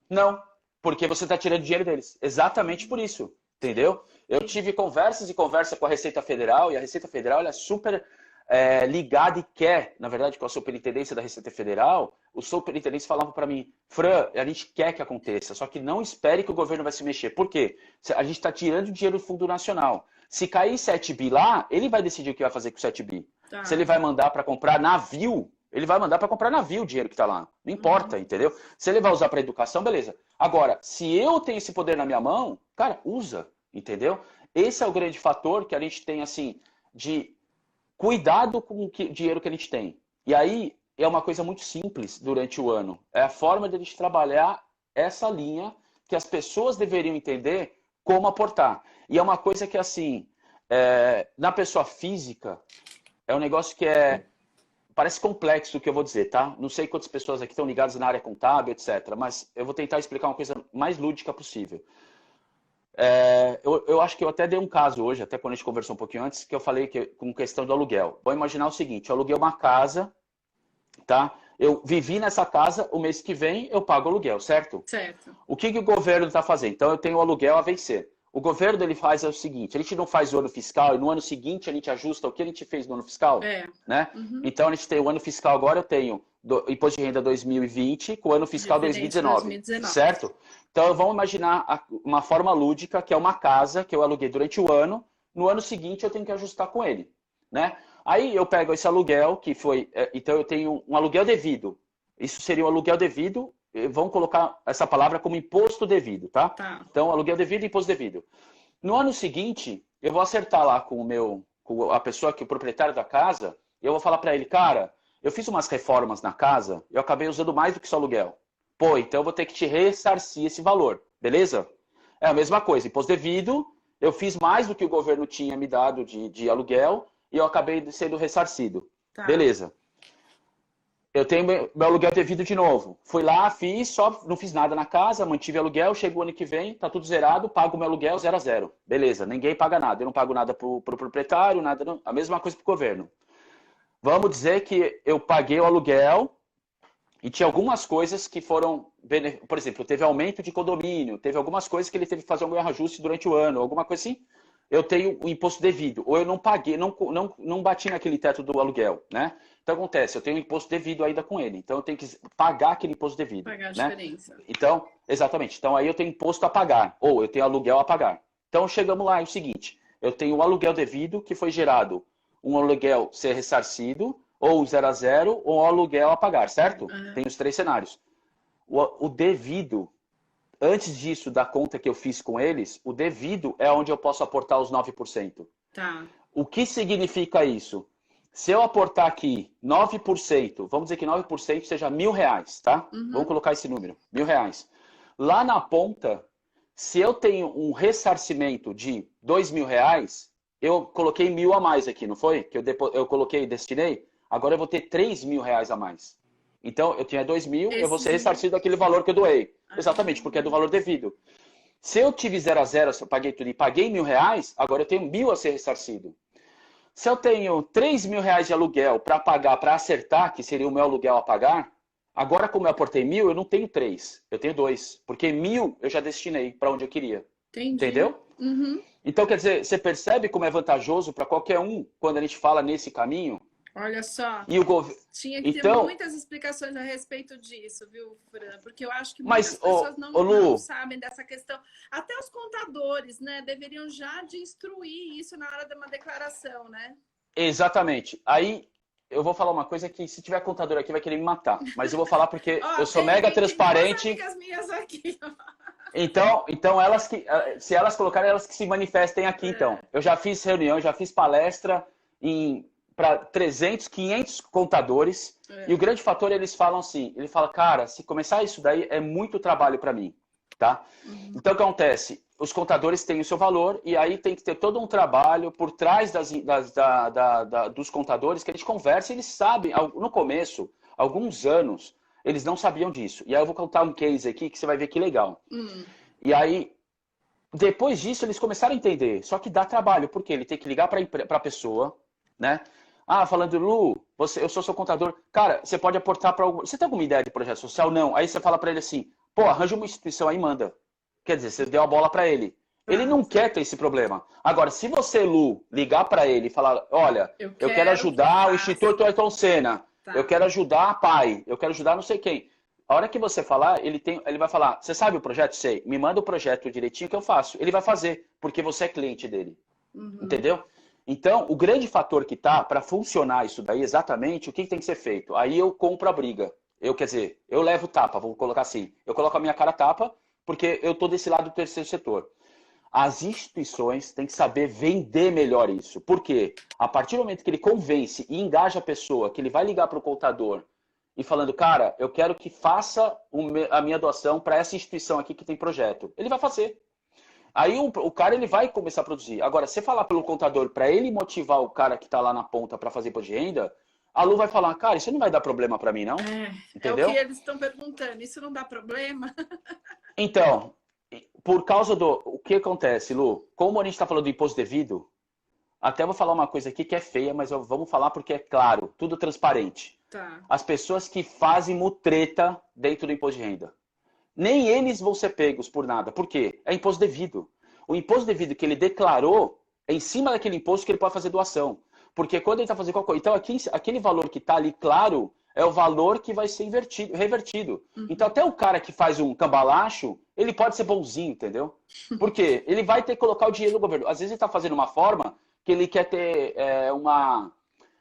Não, porque você está tirando dinheiro deles. Exatamente por isso. Sim, Entendeu? Eu sim. tive conversas e conversa com a Receita Federal, e a Receita Federal ela é super ligada e quer, na verdade, com a superintendência da Receita Federal, os superintendentes falavam para mim, Fran, a gente quer que aconteça, só que não espere que o governo vai se mexer. Por quê? A gente está tirando dinheiro do Fundo Nacional. Se cair 7 bi lá, ele vai decidir o que vai fazer com 7 bi. Se ele Tá. vai mandar para comprar navio, ele vai mandar para comprar navio o dinheiro que está lá. Não importa, Uhum. entendeu? Se ele vai usar para educação, beleza. Agora, se eu tenho esse poder na minha mão, cara, usa, entendeu? Esse é o grande fator que a gente tem, assim, de cuidado com o dinheiro que a gente tem. E aí é uma coisa muito simples durante o ano. É a forma de a gente trabalhar essa linha que as pessoas deveriam entender como aportar. E é uma coisa que, assim, na pessoa física, é um negócio que parece complexo o que eu vou dizer, tá? Não sei quantas pessoas aqui estão ligadas na área contábil, etc. Mas eu vou tentar explicar uma coisa mais lúdica possível. Eu acho que eu até dei um caso hoje, até quando a gente conversou um pouquinho antes, que eu falei que, com questão do aluguel. Vou imaginar o seguinte, eu aluguei uma casa, tá? Eu vivi nessa casa, o mês que vem eu pago o aluguel, certo? Certo. O que o governo está fazendo? Então eu tenho o aluguel a vencer. O governo ele faz o seguinte, a gente não faz o ano fiscal e no ano seguinte a gente ajusta o que a gente fez no ano fiscal, É. né? Uhum. Então a gente tem o ano fiscal agora, eu tenho imposto de renda 2020 com o ano fiscal Referente 2019, 2019. certo? Então vamos imaginar uma forma lúdica, que é uma casa que eu aluguei durante o ano, no ano seguinte eu tenho que ajustar com ele, né? Aí eu pego esse aluguel, que foi, então eu tenho um aluguel devido, isso seria um aluguel devido, vamos colocar essa palavra como imposto devido, tá? Tá. Então, aluguel devido e imposto devido. No ano seguinte, eu vou acertar lá com a pessoa que é o proprietário da casa, e eu vou falar para ele, cara, eu fiz umas reformas na casa, eu acabei usando mais do que só aluguel. Pô, então eu vou ter que te ressarcir esse valor, beleza? É a mesma coisa, imposto devido, eu fiz mais do que o governo tinha me dado de aluguel e eu acabei sendo ressarcido. Tá. Beleza. Eu tenho meu aluguel devido de novo. Fui lá, fiz, só não fiz nada na casa, mantive aluguel, chegou o ano que vem, tá tudo zerado, pago meu aluguel 0 a 0. Beleza, ninguém paga nada. Eu não pago nada pro proprietário, nada, não. A mesma coisa pro governo. Vamos dizer que eu paguei o aluguel e tinha algumas coisas que foram, por exemplo, teve aumento de condomínio, teve algumas coisas que ele teve que fazer um reajuste durante o ano, alguma coisa assim. Eu tenho o imposto devido, ou eu não paguei, não bati naquele teto do aluguel, né? Então acontece, eu tenho o imposto devido ainda com ele, então eu tenho que pagar aquele imposto devido, Pagar a né? diferença. Então, exatamente. Então aí eu tenho imposto a pagar, ou eu tenho aluguel a pagar. Então chegamos lá, é o seguinte, eu tenho o aluguel devido que foi gerado um aluguel ser ressarcido, ou 0 a 0, ou um aluguel a pagar, certo? Uhum. Tem os três cenários. O devido, antes disso, da conta que eu fiz com eles, o devido é onde eu posso aportar os 9%. Tá. O que significa isso? Se eu aportar aqui 9%, vamos dizer que 9% seja R$ 1.000, tá? Vamos Uhum. colocar esse número, R$ 1.000. Lá na ponta, se eu tenho um ressarcimento de R$ 2.000, eu coloquei 1.000 a mais aqui, não foi? Que eu coloquei e destinei. Agora eu vou ter R$ 3.000 a mais. Então, eu tinha 2.000, eu vou ser Esses mil. ressarcido daquele valor que eu doei. Ah, Exatamente, porque é do valor devido. Se eu tive 0 a 0, se eu paguei tudo e paguei R$ 1.000, agora eu tenho 1.000 a ser ressarcido. Se eu tenho R$ 3.000 de aluguel para pagar, para acertar, que seria o meu aluguel a pagar, agora como eu aportei 1.000, eu não tenho 3, eu tenho 2. Porque 1.000 eu já destinei para onde eu queria. entendi. Entendeu? Uhum. Então, quer dizer, você percebe como é vantajoso para qualquer um quando a gente fala nesse caminho? Olha só. E o governo. Tinha que ter Então, muitas explicações a respeito disso, viu, Fran? Porque eu acho que muitas mas, pessoas não, não Lu, sabem dessa questão. Até os contadores, né, deveriam já de instruir isso na hora de uma declaração, né? exatamente. Aí eu vou falar uma coisa que se tiver contador aqui vai querer me matar. Mas eu vou falar porque Ó, eu sou mega tem duas transparente. amigas minhas aqui. Então elas que, se elas colocarem, elas que se manifestem aqui, então. É, Eu já fiz reunião, já fiz palestra para 300, 500 contadores. E o é. grande fator, eles falam assim, ele fala, cara, se começar isso daí é muito trabalho para mim, tá? Uhum. Então o que acontece? Os contadores têm o seu valor e aí tem que ter todo um trabalho por trás dos contadores que a gente conversa e eles sabem, no começo, alguns anos, eles não sabiam disso. E aí eu vou contar um case aqui que você vai ver que legal. E aí, depois disso, eles começaram a entender. Só que dá trabalho, porque ele tem que ligar para a pessoa, né? Ah, falando, Lu, eu sou seu contador. Cara, você pode aportar para algum... Você tem alguma ideia de projeto social? Não. Aí você fala para ele assim, pô, arranja uma instituição aí e manda. Quer dizer, você deu a bola para ele. Ele não quer ter esse problema. Agora, se você, Lu, ligar para ele e falar, olha, eu quero ajudar o Instituto Ayrton Senna, eu quero ajudar a PAI, eu quero ajudar não sei quem. A hora que você falar, ele vai falar, você sabe o projeto? Sei. Me manda o projeto direitinho que eu faço. Ele vai fazer, porque você é cliente dele. Entendeu? Então, o grande fator que tá para funcionar isso daí, exatamente, o que tem que ser feito? Aí eu compro a briga. Quer dizer, eu levo tapa, vou colocar assim. Eu coloco a minha cara tapa, porque eu tô desse lado do terceiro setor. As instituições têm que saber vender melhor isso. Por quê? A partir do momento que ele convence e engaja a pessoa, que ele vai ligar para o contador e falando, cara, eu quero que faça a minha doação para essa instituição aqui que tem projeto. Ele vai fazer. Aí o cara ele vai começar a produzir. Agora, se falar pelo contador para ele motivar o cara que está lá na ponta para fazer imposto de renda, a Lu vai falar, cara, isso não vai dar problema para mim, não? Entendeu? É o que eles estão perguntando. Isso não dá problema? Então, por causa do... O que acontece, Lu? Como a gente está falando do imposto devido, até vou falar uma coisa aqui que é feia, mas vamos falar porque é claro, tudo transparente. Tá. As pessoas que fazem mutreta dentro do imposto de renda. Nem eles vão ser pegos por nada. Por quê? É imposto devido. O imposto devido que ele declarou é em cima daquele imposto que ele pode fazer doação. Porque quando ele está fazendo qualquer coisa... Então, aquele valor que está ali claro é o valor que vai ser revertido. Então, até o cara que faz um cambalacho, ele pode ser bonzinho, entendeu? Por quê? Ele vai ter que colocar o dinheiro no governo. Às vezes ele está fazendo uma forma que ele quer ter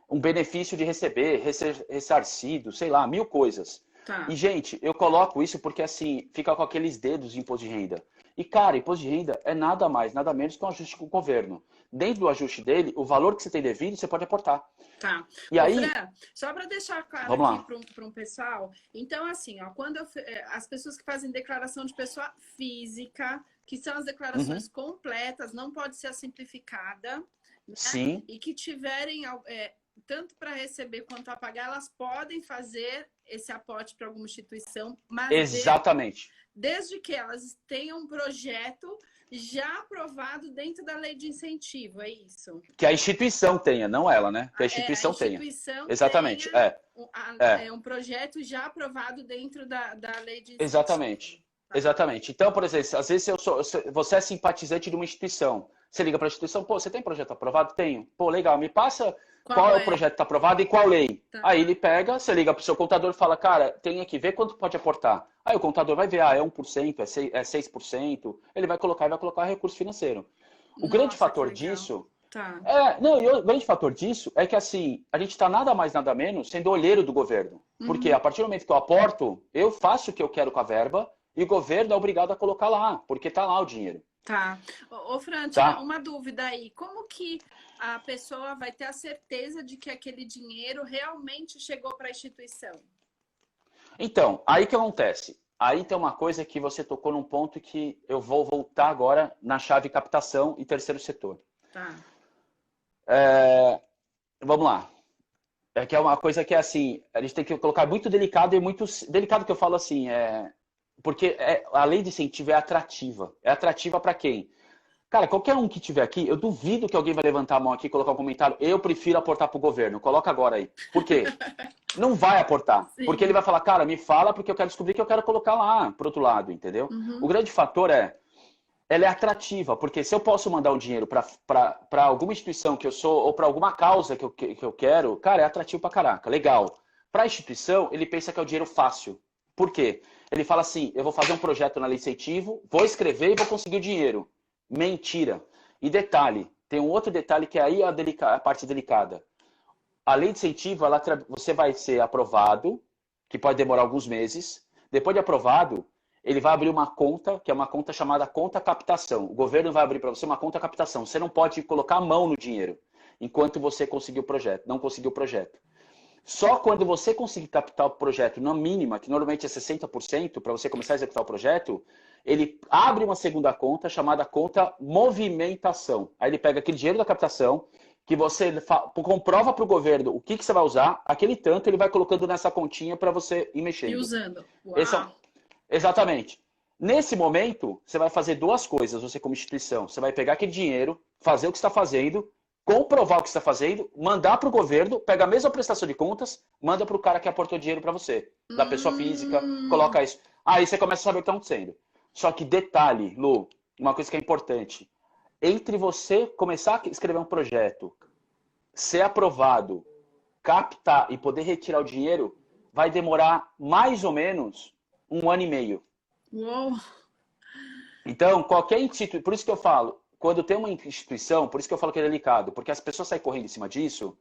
um benefício de receber, ressarcido, sei lá, 1000 coisas. Tá. E, gente, eu coloco isso porque, assim, fica com aqueles dedos de imposto de renda. E, cara, imposto de renda é nada mais, nada menos que um ajuste com o governo. Dentro do ajuste dele, o valor que você tem devido, você pode aportar. Tá. E aí... Fran, só para deixar claro aqui para um pessoal, então, assim, ó, quando as pessoas que fazem declaração de pessoa física, que são as declarações completas, não pode ser a simplificada, né? Sim. E que tiverem... tanto para receber quanto a pagar, elas podem fazer esse aporte para alguma instituição, mas exatamente. Desde que elas tenham um projeto já aprovado dentro da lei de incentivo, é isso? Que a instituição tenha, não ela, né? Que a instituição tenha. Exatamente. É um projeto já aprovado dentro da lei de incentivo. Exatamente. Tá. Exatamente. Então, por exemplo, às vezes você é simpatizante de uma instituição. Você liga para a instituição, pô, você tem projeto aprovado? Tenho. Pô, legal, me passa qual é o projeto que está aprovado e qual lei. Tá. Aí ele pega, você liga para o seu contador e fala, cara, tem aqui, vê quanto pode aportar. Aí o contador vai ver, é 1%, é 6%, ele vai colocar recurso financeiro. O grande fator disso... Tá. E o grande fator disso é que, assim, a gente está nada mais, nada menos sendo olheiro do governo. Porque a partir do momento que eu aporto, eu faço o que eu quero com a verba e o governo é obrigado a colocar lá, porque está lá o dinheiro. Tá. Ô, Fran, uma dúvida aí. Como que a pessoa vai ter a certeza de que aquele dinheiro realmente chegou para a instituição? Então, aí que acontece? Aí tem uma coisa que você tocou num ponto que eu vou voltar agora na chave captação e terceiro setor. Tá. Vamos lá. É que é uma coisa que é assim, a gente tem que colocar muito delicado e muito... Delicado que eu falo assim, porque a lei de incentivo é atrativa. É atrativa para quem? Cara, qualquer um que estiver aqui, eu duvido que alguém vai levantar a mão aqui e colocar um comentário, eu prefiro aportar para o governo. Coloca agora aí. Por quê? Não vai aportar. Sim. Porque ele vai falar, cara, me fala porque eu quero descobrir que eu quero colocar lá pro outro lado, entendeu? O grande fator ela é atrativa, porque se eu posso mandar um dinheiro para alguma instituição que eu sou, ou para alguma causa que eu quero, cara, é atrativo pra caraca, legal. Para a instituição, ele pensa que é o dinheiro fácil. Por quê? Ele fala assim, eu vou fazer um projeto na lei de incentivo, vou escrever e vou conseguir o dinheiro. Mentira. E detalhe, tem um outro detalhe que aí é a parte delicada. A lei de incentivo, você vai ser aprovado, que pode demorar alguns meses. Depois de aprovado, ele vai abrir uma conta, que é uma conta chamada conta captação. O governo vai abrir para você uma conta captação. Você não pode colocar a mão no dinheiro enquanto você conseguir o projeto, não conseguir o projeto. Só quando você conseguir captar o projeto na mínima, que normalmente é 60%, para você começar a executar o projeto, ele abre uma segunda conta chamada conta movimentação. Aí ele pega aquele dinheiro da captação, que você comprova para o governo o que você vai usar, aquele tanto ele vai colocando nessa continha para você ir E mexendo. usando. Esse é, Uau! exatamente. Nesse momento, você vai fazer duas coisas, você como instituição. Você vai pegar aquele dinheiro, fazer o que está fazendo, comprovar o que está fazendo, mandar para o governo, pega a mesma prestação de contas, manda para o cara que aportou dinheiro para você, da pessoa física, Hum, coloca isso. Aí você começa a saber o que está acontecendo. Só que detalhe, Lu, uma coisa que é importante. Entre você começar a escrever um projeto, ser aprovado, captar e poder retirar o dinheiro, vai demorar mais ou menos 1 ano e meio. uau! Então, qualquer instituição, por isso que eu falo, quando tem uma instituição, por isso que eu falo que é delicado, porque as pessoas saem correndo em cima disso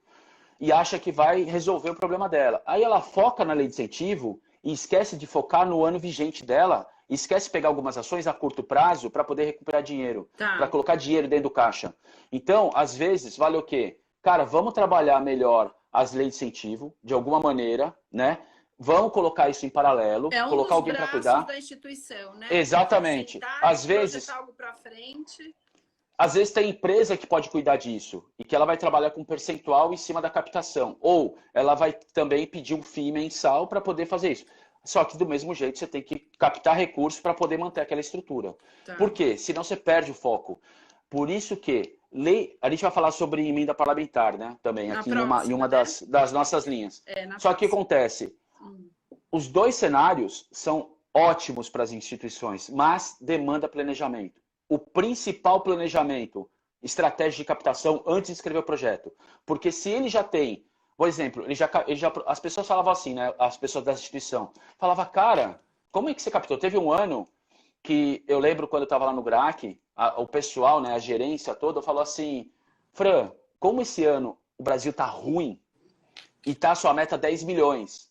e acham que vai resolver o problema dela. Aí ela foca na lei de incentivo e esquece de focar no ano vigente dela, e esquece de pegar algumas ações a curto prazo para poder recuperar dinheiro, para Tá. colocar dinheiro dentro do caixa. Então, às vezes, vale o quê? Cara, vamos trabalhar melhor as leis de incentivo, de alguma maneira, né? Vamos colocar isso em paralelo, É um colocar dos alguém para braços cuidar. da instituição, né? Exatamente. Sentar e projetar algo para frente. Às vezes tem empresa que pode cuidar disso e que ela vai trabalhar com percentual em cima da captação. Ou ela vai também pedir um FII mensal para poder fazer isso. Só que do mesmo jeito você tem que captar recursos para poder manter aquela estrutura. Por Tá. quê? Senão você perde o foco. Por isso que a gente vai falar sobre emenda parlamentar, né? Também Na aqui em próxima, uma né? das nossas linhas. É, na Só que o que próxima. acontece? Hum. Os dois cenários são ótimos para as instituições, mas demanda planejamento. O principal planejamento, estratégia de captação antes de escrever o projeto. Porque se ele já tem, por exemplo, as pessoas falavam assim, né? As pessoas da instituição. Falava, cara, como é que você captou? Teve um ano que eu lembro quando eu estava lá no GRAC, o pessoal, né, a gerência toda, falou assim, Fran, como esse ano o Brasil tá ruim e tá a sua meta 10 milhões,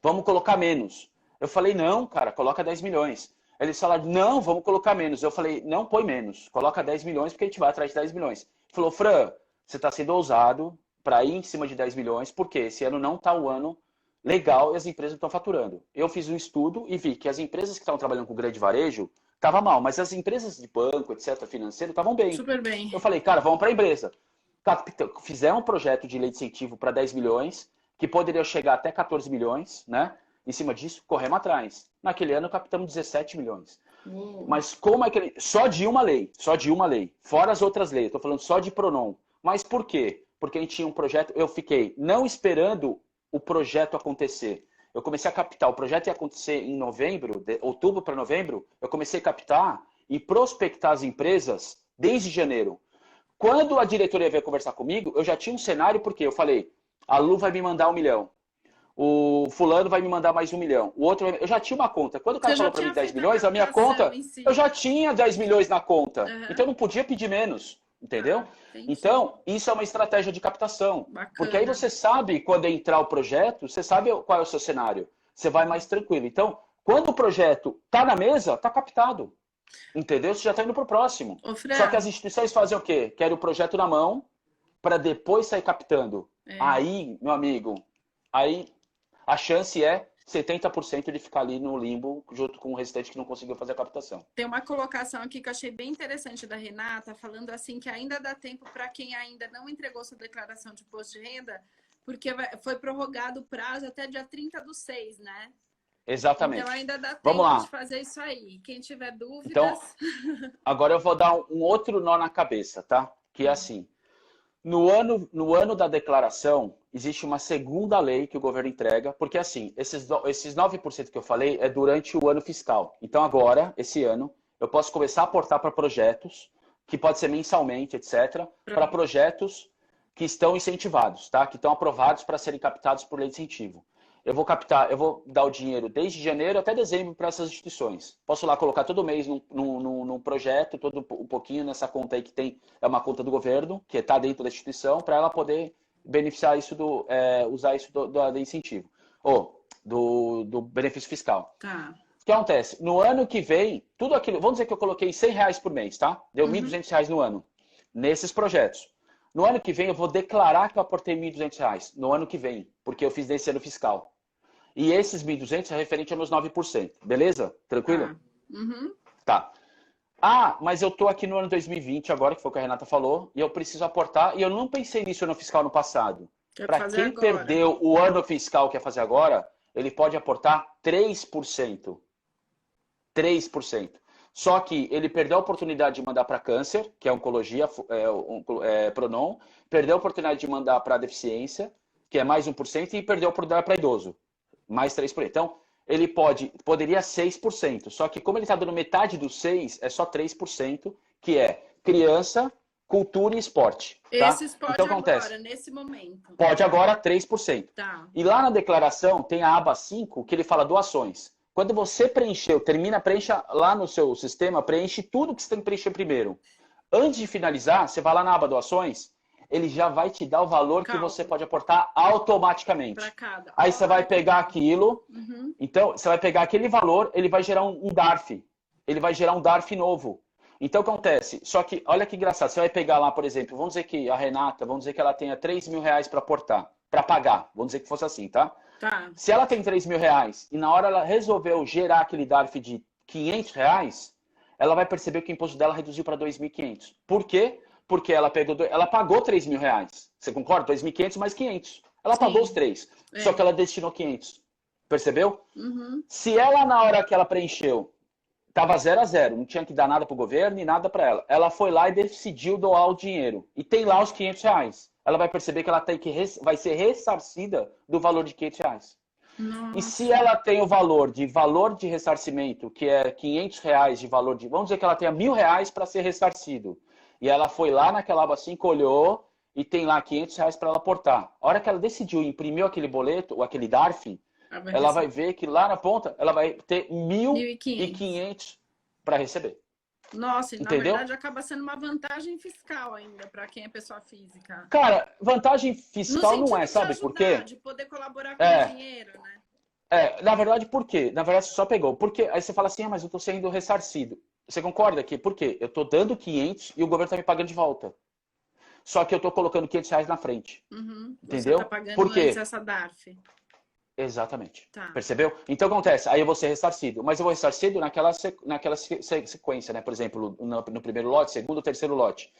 vamos colocar menos. Eu falei, não, cara, coloca 10 milhões. Eles falaram, não, vamos colocar menos. Eu falei, não põe menos, coloca 10 milhões porque a gente vai atrás de 10 milhões. Ele falou, Fran, você está sendo ousado para ir em cima de 10 milhões, porque esse ano não está o ano legal e as empresas estão faturando. Eu fiz um estudo e vi que as empresas que estavam trabalhando com grande varejo estavam mal, mas as empresas de banco, etc., financeiro, estavam bem. Super bem. Eu falei, cara, vamos para a empresa. Fizeram um projeto de lei de incentivo para 10 milhões, que poderia chegar até 14 milhões, né? Em cima disso, corremos atrás. Naquele ano, captamos 17 milhões. Mas como é que só de uma lei, fora as outras leis, estou falando só de Pronom. Mas por quê? Porque a gente tinha um projeto, eu fiquei não esperando o projeto acontecer. Eu comecei a captar, o projeto ia acontecer em novembro, de outubro para novembro, eu comecei a captar e prospectar as empresas desde janeiro. Quando a diretoria veio conversar comigo, eu já tinha um cenário, porque eu falei, a Lu vai me mandar 1 milhão, o fulano vai me mandar mais 1 milhão, o outro eu já tinha uma conta. Quando o cara Você já falou para mim tinha 10 feito a milhões, a minha captação conta, em si. eu já tinha 10 milhões na conta. Uhum. Então eu não podia pedir menos, entendeu? Entendi. Então, isso é uma estratégia de captação. Bacana. Porque aí você sabe, quando entrar o projeto, você sabe qual é o seu cenário. Você vai mais tranquilo. Então, quando o projeto está na mesa, está captado. Entendeu? Você já está indo para o próximo. Ô, Fran, Só que as instituições fazem o quê? Querem o projeto na mão para depois sair captando. Aí, meu amigo, aí a chance é 70% de ficar ali no limbo junto com o restante que não conseguiu fazer a captação. Tem uma colocação aqui que eu achei bem interessante da Renata, falando assim que ainda dá tempo para quem ainda não entregou sua declaração de imposto de renda, porque foi prorrogado o prazo até dia 30/6, né? Exatamente. Então ainda dá tempo Vamos lá. de fazer isso aí. Quem tiver dúvidas... Então, agora eu vou dar um outro nó na cabeça, tá? Que é assim, no ano da declaração, existe uma segunda lei que o governo entrega, porque assim, esses 9% que eu falei é durante o ano fiscal. Então agora, esse ano, eu posso começar a aportar para projetos, que pode ser mensalmente, etc., para projetos que estão incentivados, tá? Que estão aprovados para serem captados por lei de incentivo. Eu vou dar o dinheiro desde janeiro até dezembro para essas instituições. Posso lá colocar todo mês num projeto, todo um pouquinho nessa conta aí que tem, é uma conta do governo, que está dentro da instituição, para ela poder beneficiar isso usar isso do incentivo, ou do benefício fiscal. Tá. O que acontece? No ano que vem, tudo aquilo, vamos dizer que eu coloquei R$100 por mês, tá? Deu R$1.200 no ano, nesses projetos. No ano que vem eu vou declarar que eu aportei R$1.200, no ano que vem, porque eu fiz nesse ano fiscal. E esses 1.200 é referente aos meus 9%. Beleza? Tranquilo? Tá. Tá. Ah, mas eu tô aqui no ano 2020 agora, que foi o que a Renata falou, e eu preciso aportar, e eu não pensei nisso no fiscal no passado. Quer Para fazer quem agora. perdeu o ano fiscal que quer fazer agora, ele pode aportar 3%. 3%. Só que ele perdeu a oportunidade de mandar para câncer, que é oncologia, Pronon, perdeu a oportunidade de mandar para deficiência, que é mais 1%, e perdeu a oportunidade para idoso, mais 3%. Então, ele poderia 6%, só que como ele está dando metade dos 6%, é só 3%, que é criança, cultura e esporte. Tá? Esses Então, pode acontece, agora, nesse momento. pode agora 3%. Tá. E lá na declaração tem a aba 5 que ele fala doações. Quando você preencheu, preencha lá no seu sistema, preenche tudo que você tem que preencher primeiro. Antes de finalizar, você vai lá na aba doações, ele já vai te dar o valor que você pode aportar automaticamente. Para cada. Aí você vai pegar aquilo, Uhum. então você vai pegar aquele valor, ele vai gerar um DARF. Ele vai gerar um DARF novo. Então o que acontece? Só que, olha que engraçado, você vai pegar lá, por exemplo, vamos dizer que a Renata, vamos dizer que ela tenha 3 mil reais para aportar, para pagar, vamos dizer que fosse assim, tá? Tá. Se ela tem 3 mil reais e na hora ela resolveu gerar aquele DARF de 500 reais, ela vai perceber que o imposto dela reduziu para 2.500. Por quê? Porque ela pagou 3 mil reais. Você concorda? 2.500 mais 500. Ela Sim. pagou os 3. É. Só que ela destinou 500. Percebeu? Uhum. Se ela, na hora que ela preencheu, estava 0 a 0, não tinha que dar nada para o governo e nada para ela. Ela foi lá e decidiu doar o dinheiro. E tem lá os 500 reais. Ela vai perceber que ela vai ser ressarcida do valor de 500 reais. Nossa. E se ela tem o valor de ressarcimento, que é 500 reais de valor de... Vamos dizer que ela tenha 1.000 reais para ser ressarcido. E ela foi lá naquela aba 5, olhou e tem lá 500 reais para ela aportar. A hora que ela decidiu, imprimiu aquele boleto, ou aquele DARF, ela vai ver que lá na ponta ela vai ter 1.500 para receber. Nossa, e entendeu? Na verdade acaba sendo uma vantagem fiscal ainda para quem é pessoa física. Cara, vantagem fiscal não é, sabe por quê? De poder colaborar com o dinheiro, né? Na verdade, por quê? Na verdade, você só pegou. Porque aí você fala assim, mas eu tô sendo ressarcido. Você concorda que, por quê? Eu tô dando 500 e o governo tá me pagando de volta. Só que eu tô colocando 500 reais na frente. Uhum. Entendeu? Você tá pagando por quê? antes essa DARF. Exatamente. Tá. Percebeu? Então, acontece. Aí eu vou ser ressarcido. Mas eu vou ressarcido naquela sequência, né? Por exemplo, no primeiro lote, segundo, terceiro lote.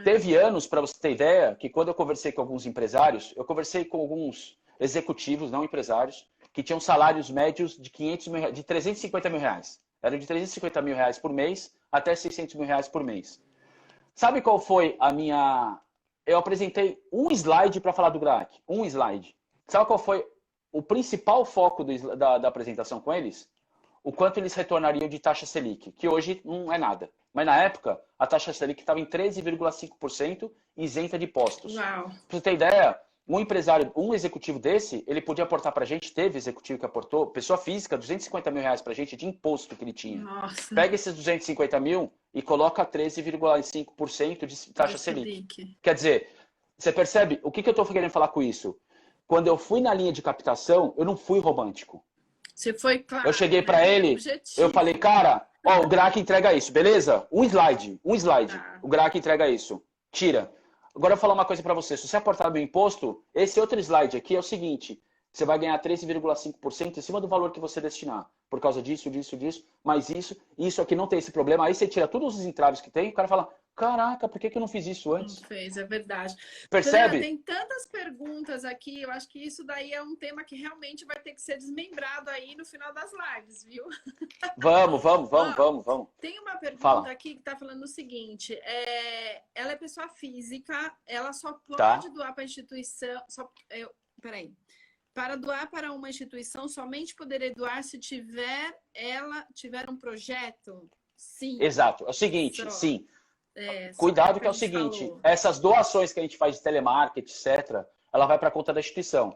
Teve anos, para você ter ideia, que quando eu conversei com alguns empresários, eu conversei com alguns executivos, não empresários, que tinham salários médios de 350 mil reais. Eram de 350 mil reais por mês até 600 mil reais por mês. Sabe qual foi a minha... Eu apresentei um slide para falar do GRAAC. Um slide. Sabe qual foi o principal foco da apresentação com eles? O quanto eles retornariam de taxa Selic, que hoje não é nada. Mas na época, a taxa Selic estava em 13,5% isenta de impostos. Uau. Pra você ter ideia, um empresário, um executivo desse, ele podia aportar pra gente, teve executivo que aportou, pessoa física, 250 mil reais pra gente de imposto que ele tinha. Nossa. Pega esses 250 mil e coloca 13,5% de taxa Selic. Quer dizer, você percebe o que eu estou querendo falar com isso? Quando eu fui na linha de captação, eu não fui romântico. Você foi claro. Eu cheguei para ele, eu falei, cara, ó, o GRAAC entrega isso, beleza? Um slide. Tá. O GRAAC entrega isso. Tira. Agora eu vou falar uma coisa para você. Se você aportar no imposto, esse outro slide aqui é o seguinte, você vai ganhar 13,5% em cima do valor que você destinar. Por causa disso, mas isso aqui não tem esse problema. Aí você tira todos os entraves que tem e o cara fala, caraca, por que eu não fiz isso antes? Não fez, é verdade. Percebe? Tem tantas perguntas aqui, eu acho que isso daí é um tema que realmente vai ter que ser desmembrado aí no final das lives, viu? Vamos. Tem uma pergunta Fala. aqui que está falando o seguinte, ela é pessoa física, ela só pode doar para a instituição, peraí. Para doar para uma instituição, somente poderei doar se tiver um projeto? Sim. Exato. É o seguinte, sim. Cuidado que é o seguinte, essas doações que a gente faz de telemarketing, etc., ela vai para a conta da instituição.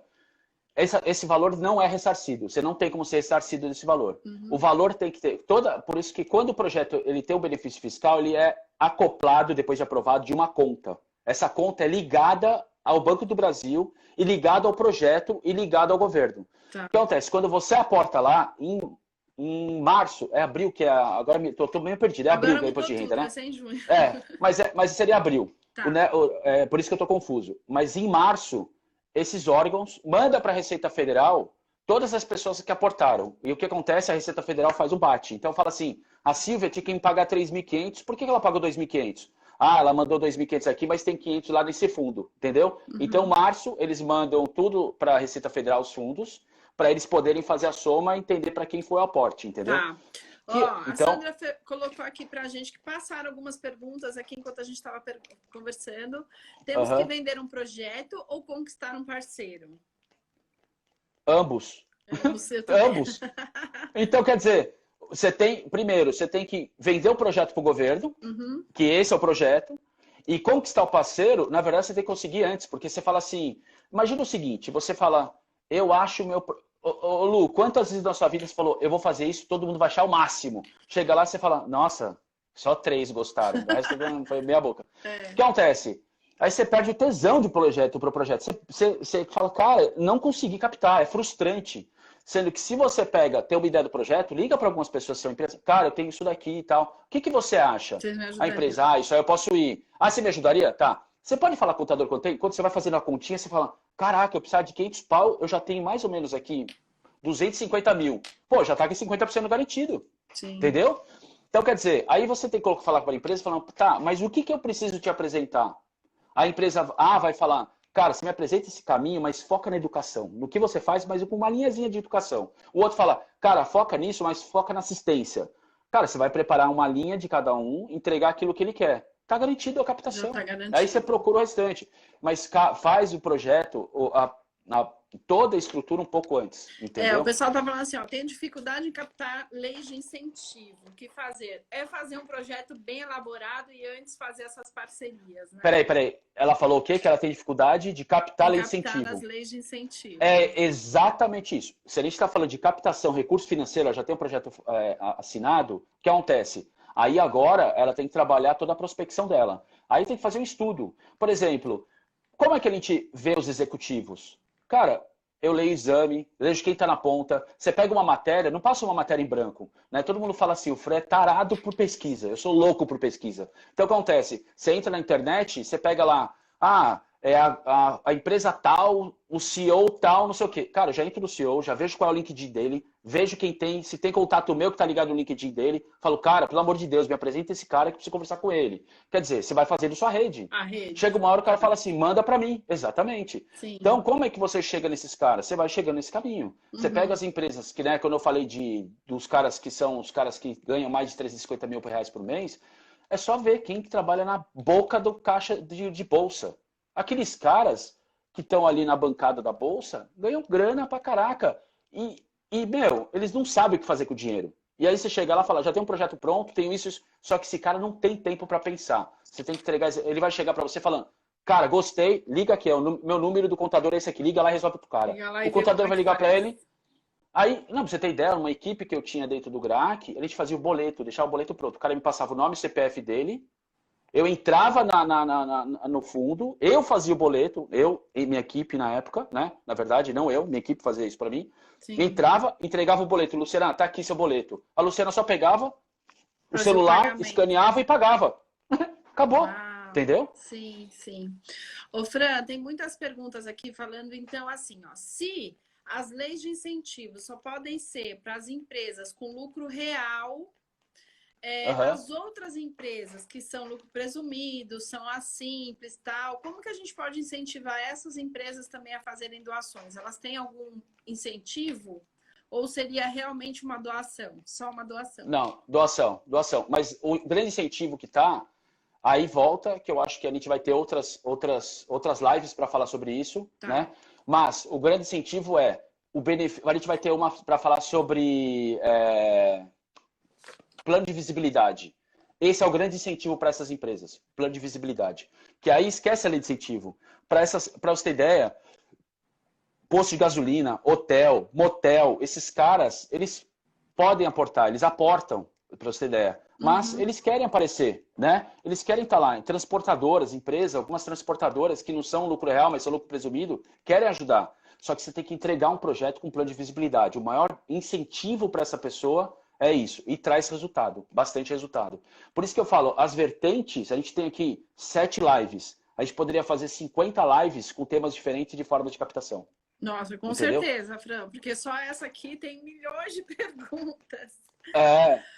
Esse valor não é ressarcido. Você não tem como ser ressarcido desse valor. Uhum. O valor tem que ter... Por isso que quando o projeto ele tem um benefício fiscal, ele é acoplado, depois de aprovado, de uma conta. Essa conta é ligada ao Banco do Brasil e ligado ao projeto e ligado ao governo. Tá. O que acontece? Quando você aporta lá, em março, abril, que é... Agora tô meio perdido. É abril que é o imposto de renda, né? Vai ser em junho. Mas seria abril. Tá. Por isso que eu tô confuso. Mas em março, esses órgãos mandam para a Receita Federal todas as pessoas que aportaram. E o que acontece? A Receita Federal faz o bate. Então fala assim, a Silvia tinha que me pagar 3.500, por que ela pagou 2.500? Ah, ela mandou 2.500 aqui, mas tem 500 lá nesse fundo, entendeu? Então, março, eles mandam tudo para a Receita Federal, os fundos, para eles poderem fazer a soma e entender para quem foi o aporte, entendeu? Tá. Ó, a Então, Sandra colocou aqui pra gente que passaram algumas perguntas aqui enquanto a gente estava conversando. Temos que vender um projeto ou conquistar um parceiro? ambos. Você também. Ambos. Então, quer dizer, primeiro, você tem que vender o projeto para o governo, que esse é o projeto, e conquistar o parceiro, na verdade, você tem que conseguir antes, porque você fala assim, imagina o seguinte, você fala, eu acho o meu... Ô, Lu, quantas vezes na sua vida você falou, eu vou fazer isso, todo mundo vai achar o máximo. Chega lá, você fala, nossa, só 3 gostaram, o resto foi meia boca. O que acontece? Aí você perde o tesão de projeto para o projeto. Você fala, cara, não consegui captar, é frustrante. Sendo que se você tem uma ideia do projeto, liga para algumas pessoas da sua empresa, cara, eu tenho isso daqui e tal. O que você acha? Vocês me A ajudariam? empresa, isso aí eu posso ir. Ah, você me ajudaria? Tá. Você pode falar contador quanto tem? Quando você vai fazendo a continha, você fala, caraca, eu precisava de 500 pau, eu já tenho mais ou menos aqui 250 mil. Pô, já tá com 50% garantido. Sim. Entendeu? Então, quer dizer, aí você tem que falar para a empresa, falando, tá, mas o que eu preciso te apresentar? A empresa A vai falar, cara, você me apresenta esse caminho, mas foca na educação. No que você faz, mas com uma linhazinha de educação. O outro fala, cara, foca nisso, mas foca na assistência. Cara, você vai preparar uma linha de cada um, entregar aquilo que ele quer. Tá garantido a captação. Já tá garantido. Aí você procura o restante. Mas faz o projeto, toda a estrutura um pouco antes, entendeu? O pessoal tá falando assim, ó, tem dificuldade em captar leis de incentivo. O que fazer? É fazer um projeto bem elaborado e antes fazer essas parcerias, né? Peraí. Ela falou o quê? Que ela tem dificuldade de captar lei de incentivo. Captar as leis de incentivo. É exatamente isso. Se a gente está falando de captação, recurso financeiro, ela já tem um projeto assinado, o que acontece? Aí agora ela tem que trabalhar toda a prospecção dela. Aí tem que fazer um estudo. Por exemplo, como é que a gente vê os executivos? Cara, eu leio o exame, vejo quem está na ponta. Você pega uma matéria, não passa uma matéria em branco. Né? Todo mundo fala assim, o Fred é tarado por pesquisa. Eu sou louco por pesquisa. Então o que acontece? Você entra na internet, você pega lá, é a empresa tal, o CEO tal, não sei o quê. Cara, eu já entro no CEO, já vejo qual é o LinkedIn dele, vejo quem tem, se tem contato meu que está ligado no LinkedIn dele, falo, cara, pelo amor de Deus, me apresenta esse cara que eu preciso conversar com ele. Quer dizer, você vai fazer sua rede. A rede. Chega uma hora o cara fala assim, manda para mim. Exatamente. Sim. Então, como é que você chega nesses caras? Você vai chegando nesse caminho. Você pega as empresas que, né, quando eu falei dos caras que são os caras que ganham mais de 350 mil reais por mês, é só ver quem que trabalha na boca do caixa de bolsa. Aqueles caras que estão ali na bancada da bolsa ganham grana pra caraca. Meu, eles não sabem o que fazer com o dinheiro. E aí você chega lá e fala, já tem um projeto pronto, tenho isso, só que esse cara não tem tempo para pensar. Você tem que entregar, ele vai chegar para você falando, cara, gostei, liga aqui, meu número do contador é esse aqui, liga lá e resolve pro cara. O contador vai ligar para ele. Aí, não, pra você ter ideia, uma equipe que eu tinha dentro do GRAC, a gente fazia o boleto, deixava o boleto pronto. O cara me passava o nome e CPF dele, eu entrava no fundo, eu fazia o boleto, eu e minha equipe na época, né? Na verdade, não eu, minha equipe fazia isso para mim. Sim. Entrava, entregava o boleto. Luciana, tá aqui seu boleto. A Luciana só pegava o celular, escaneava e pagava. Acabou. Uau. Entendeu? Sim, sim. Ô, Fran, tem muitas perguntas aqui falando, então, assim, ó, se as leis de incentivo só podem ser para as empresas com lucro real, as outras empresas que são lucro presumido, são as simples, tal, como que a gente pode incentivar essas empresas também a fazerem doações? Elas têm algum incentivo? Ou seria realmente uma doação? Só uma doação? Não, doação. Mas o grande incentivo que tá, aí volta, que eu acho que a gente vai ter outras lives para falar sobre isso, tá, né? Mas o grande incentivo é o benefício. A gente vai ter uma para falar sobre plano de visibilidade. Esse é o grande incentivo para essas empresas, plano de visibilidade. Que aí esquece a lei de incentivo. Para você ter ideia, posto de gasolina, hotel, motel, esses caras, eles podem aportar, eles aportam, para você ter ideia. Mas eles querem aparecer, né? Eles querem estar lá. Em transportadoras, empresas, algumas transportadoras que não são lucro real, mas são lucro presumido, querem ajudar. Só que você tem que entregar um projeto com plano de visibilidade. O maior incentivo para essa pessoa é isso. E traz resultado, bastante resultado. Por isso que eu falo, as vertentes, a gente tem aqui 7 lives. A gente poderia fazer 50 lives com temas diferentes de forma de captação. Nossa, com entendeu? certeza, Fran, porque só essa aqui tem milhões de perguntas.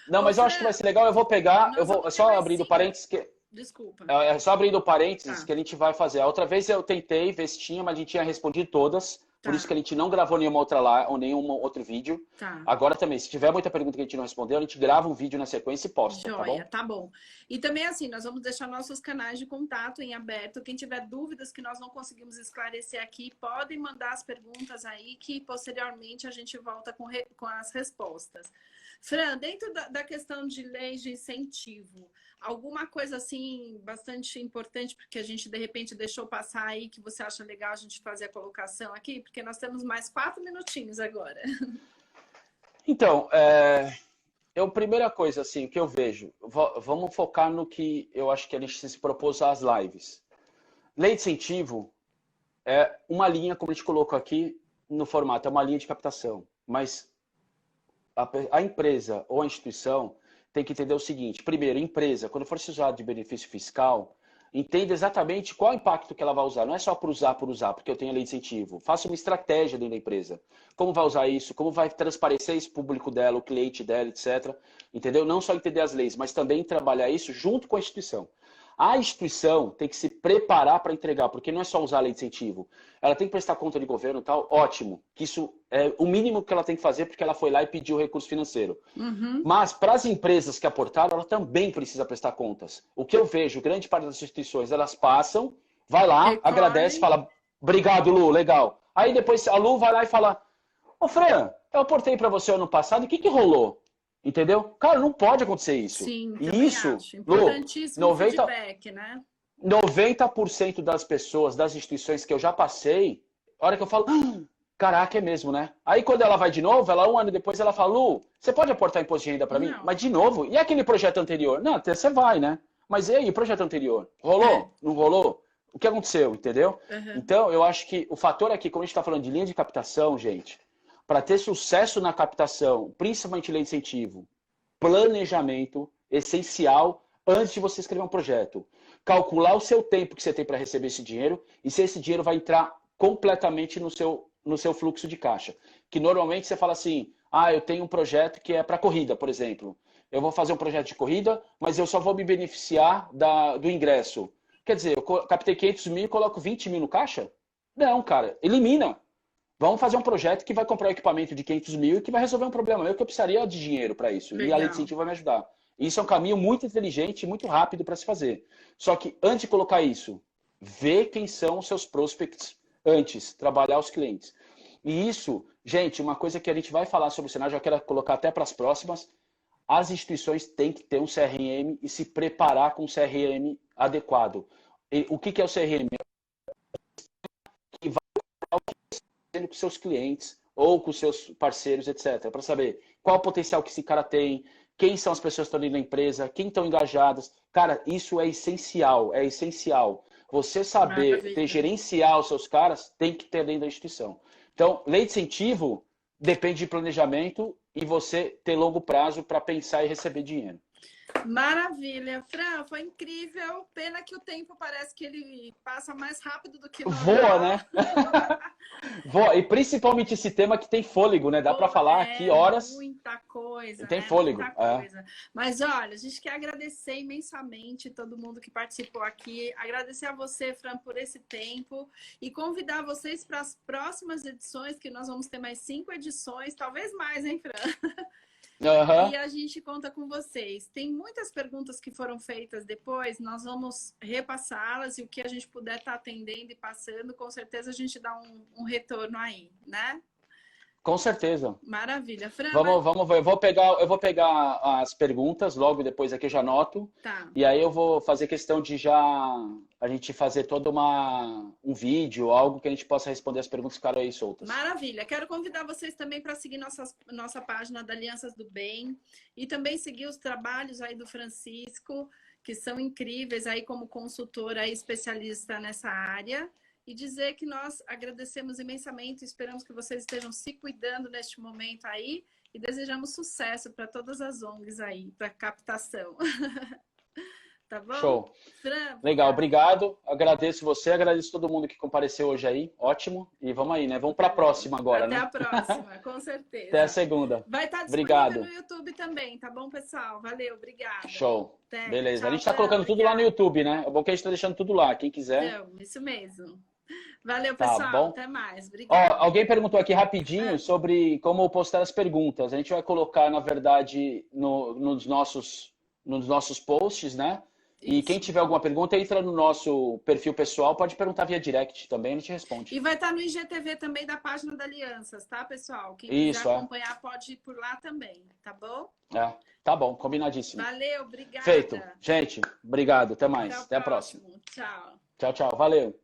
Não, Ô, mas eu acho que vai Fran, ser legal, eu vou pegar, eu nós vou vamos ter só mais abrindo cinco. parênteses, que Desculpa. é só abrindo parênteses Tá, que a gente vai fazer. A outra vez eu tentei ver se tinha, mas a gente tinha respondido todas. Por isso que tá, a gente não gravou nenhuma outra lá, ou nenhum outro vídeo. tá. Agora também, se tiver muita pergunta que a gente não respondeu, a gente grava um vídeo na sequência e posta, tá Joia, bom? tá bom. E também assim, nós vamos deixar nossos canais de contato em aberto. Quem tiver dúvidas que nós não conseguimos esclarecer aqui, podem mandar as perguntas aí, que posteriormente a gente volta com as respostas. Fran, dentro da questão de leis de incentivo, alguma coisa assim bastante importante, porque a gente de repente deixou passar aí, que você acha legal a gente fazer a colocação aqui? Porque nós temos mais 4 minutinhos agora. Então, a primeira coisa assim que eu vejo, vamos focar no que eu acho que a gente se propôs às lives. Lei de incentivo é uma linha, como a gente colocou aqui no formato, é uma linha de captação. Mas a empresa ou a instituição tem que entender o seguinte: primeiro, empresa, quando for se usar de benefício fiscal, entenda exatamente qual é o impacto que ela vai usar. Não é só por usar, porque eu tenho a lei de incentivo. Faça uma estratégia dentro da empresa. Como vai usar isso? Como vai transparecer esse público dela, o cliente dela, etc. Entendeu? Não só entender as leis, mas também trabalhar isso junto com a instituição. A instituição tem que se preparar para entregar, porque não é só usar a lei de incentivo. Ela tem que prestar conta de governo e tal, ótimo. Que isso é o mínimo que ela tem que fazer, porque ela foi lá e pediu recurso financeiro. Uhum. Mas para as empresas que aportaram, ela também precisa prestar contas. O que eu vejo, grande parte das instituições, elas passam, vai lá, agradece, Recolhem. fala, obrigado, Lu, legal. Aí depois a Lu vai lá e fala, ô Fran, eu aportei para você ano passado, o que rolou? Entendeu? Cara, não pode acontecer isso. Sim, E também isso, acho. Lu, Importantíssimo o 90, feedback, né? 90% das pessoas, das instituições que eu já passei, a hora que eu falo, caraca, é mesmo, né? Aí quando ela vai de novo, ela um ano depois ela fala, Lu, você pode aportar imposto de renda para mim? Não. Mas de novo, e aquele projeto anterior? Não, até você vai, né? Mas e aí, o projeto anterior? É. Rolou? Não rolou? O que aconteceu, entendeu? Uhum. Então, eu acho que o fator aqui, quando a gente está falando de linha de captação, gente, para ter sucesso na captação, principalmente lei de incentivo, planejamento essencial antes de você escrever um projeto. Calcular o seu tempo que você tem para receber esse dinheiro e se esse dinheiro vai entrar completamente no seu fluxo de caixa. Que normalmente você fala assim, eu tenho um projeto que é para corrida, por exemplo. Eu vou fazer um projeto de corrida, mas eu só vou me beneficiar do ingresso. Quer dizer, eu captei 500 mil e coloco 20 mil no caixa? Não, cara, elimina. Vamos fazer um projeto que vai comprar um equipamento de 500 mil e que vai resolver um problema meu que eu precisaria de dinheiro para isso. E a lei de Legal. incentivo vai me ajudar. Isso é um caminho muito inteligente e muito rápido para se fazer. Só que antes de colocar isso, ver quem são os seus prospects antes, trabalhar os clientes. E isso, gente, uma coisa que a gente vai falar sobre o cenário, já quero colocar até para as próximas, as instituições têm que ter um CRM e se preparar com um CRM adequado. E o que é o CRM? Com seus clientes ou com seus parceiros, etc. Para saber qual o potencial que esse cara tem, quem são as pessoas que estão ali na empresa, quem estão engajadas. Cara, isso é essencial, é essencial. Você saber Maravilha. gerenciar os seus caras tem que ter dentro da instituição. Então, lei de incentivo depende de planejamento e você ter longo prazo para pensar e receber dinheiro. Maravilha. Fran, foi incrível. Pena que o tempo parece que ele passa mais rápido do que Voa, normal. né? Voa. E principalmente esse tema que tem fôlego, né? Dá para falar aqui É horas. muita coisa, Tem né? Muita fôlego. É. coisa. Mas olha, a gente quer agradecer imensamente todo mundo que participou aqui. Agradecer a você, Fran, por esse tempo e convidar vocês para as próximas edições, que nós vamos ter mais 5 edições, talvez mais, hein, Fran? Uhum. E a gente conta com vocês. Tem muitas perguntas que foram feitas depois, nós vamos repassá-las e o que a gente puder estar atendendo e passando, com certeza a gente dá um retorno aí, né? Com certeza. Maravilha. Fran, Vamos ver. Eu vou pegar as perguntas, logo depois aqui eu já anoto. tá. E aí eu vou fazer questão de já a gente fazer todo um vídeo, algo que a gente possa responder as perguntas que ficaram aí soltas. Maravilha. Quero convidar vocês também para seguir nossa página da Alianças do Bem e também seguir os trabalhos aí do Francisco, que são incríveis aí como consultor aí, especialista nessa área. E dizer que nós agradecemos imensamente, esperamos que vocês estejam se cuidando neste momento aí e desejamos sucesso para todas as ONGs aí, para captação. tá bom? Show. Fran, Legal, obrigado. Agradeço você, agradeço todo mundo que compareceu hoje aí. Ótimo. E vamos aí, né? Vamos para a próxima agora, até né? a próxima, com Até a certeza. segunda. Vai estar disponível Obrigado. no YouTube também, tá bom, pessoal? Valeu, obrigada. Show. Até. Beleza. A gente está Tchauzão, colocando tudo lá no obrigada. YouTube, né? É bom que a gente está deixando tudo lá. Quem quiser, Então, isso mesmo. Valeu, tá pessoal. bom? Até mais. Ó, Obrigada. alguém perguntou aqui rapidinho Ah, sobre como postar as perguntas. A gente vai colocar, na verdade, nos nossos posts, né? E quem isso. tiver alguma pergunta, entra no nosso perfil pessoal, pode perguntar via direct também, a gente responde. E vai estar no IGTV também da página da Alianças, tá, pessoal? Quem quiser Isso, é. acompanhar pode ir por lá também, tá bom? É. Tá bom, combinadíssimo. Valeu, Feito. obrigada. Gente, obrigado. Até Até mais. o Até a próxima. próximo. Tchau. Tchau, tchau. Valeu.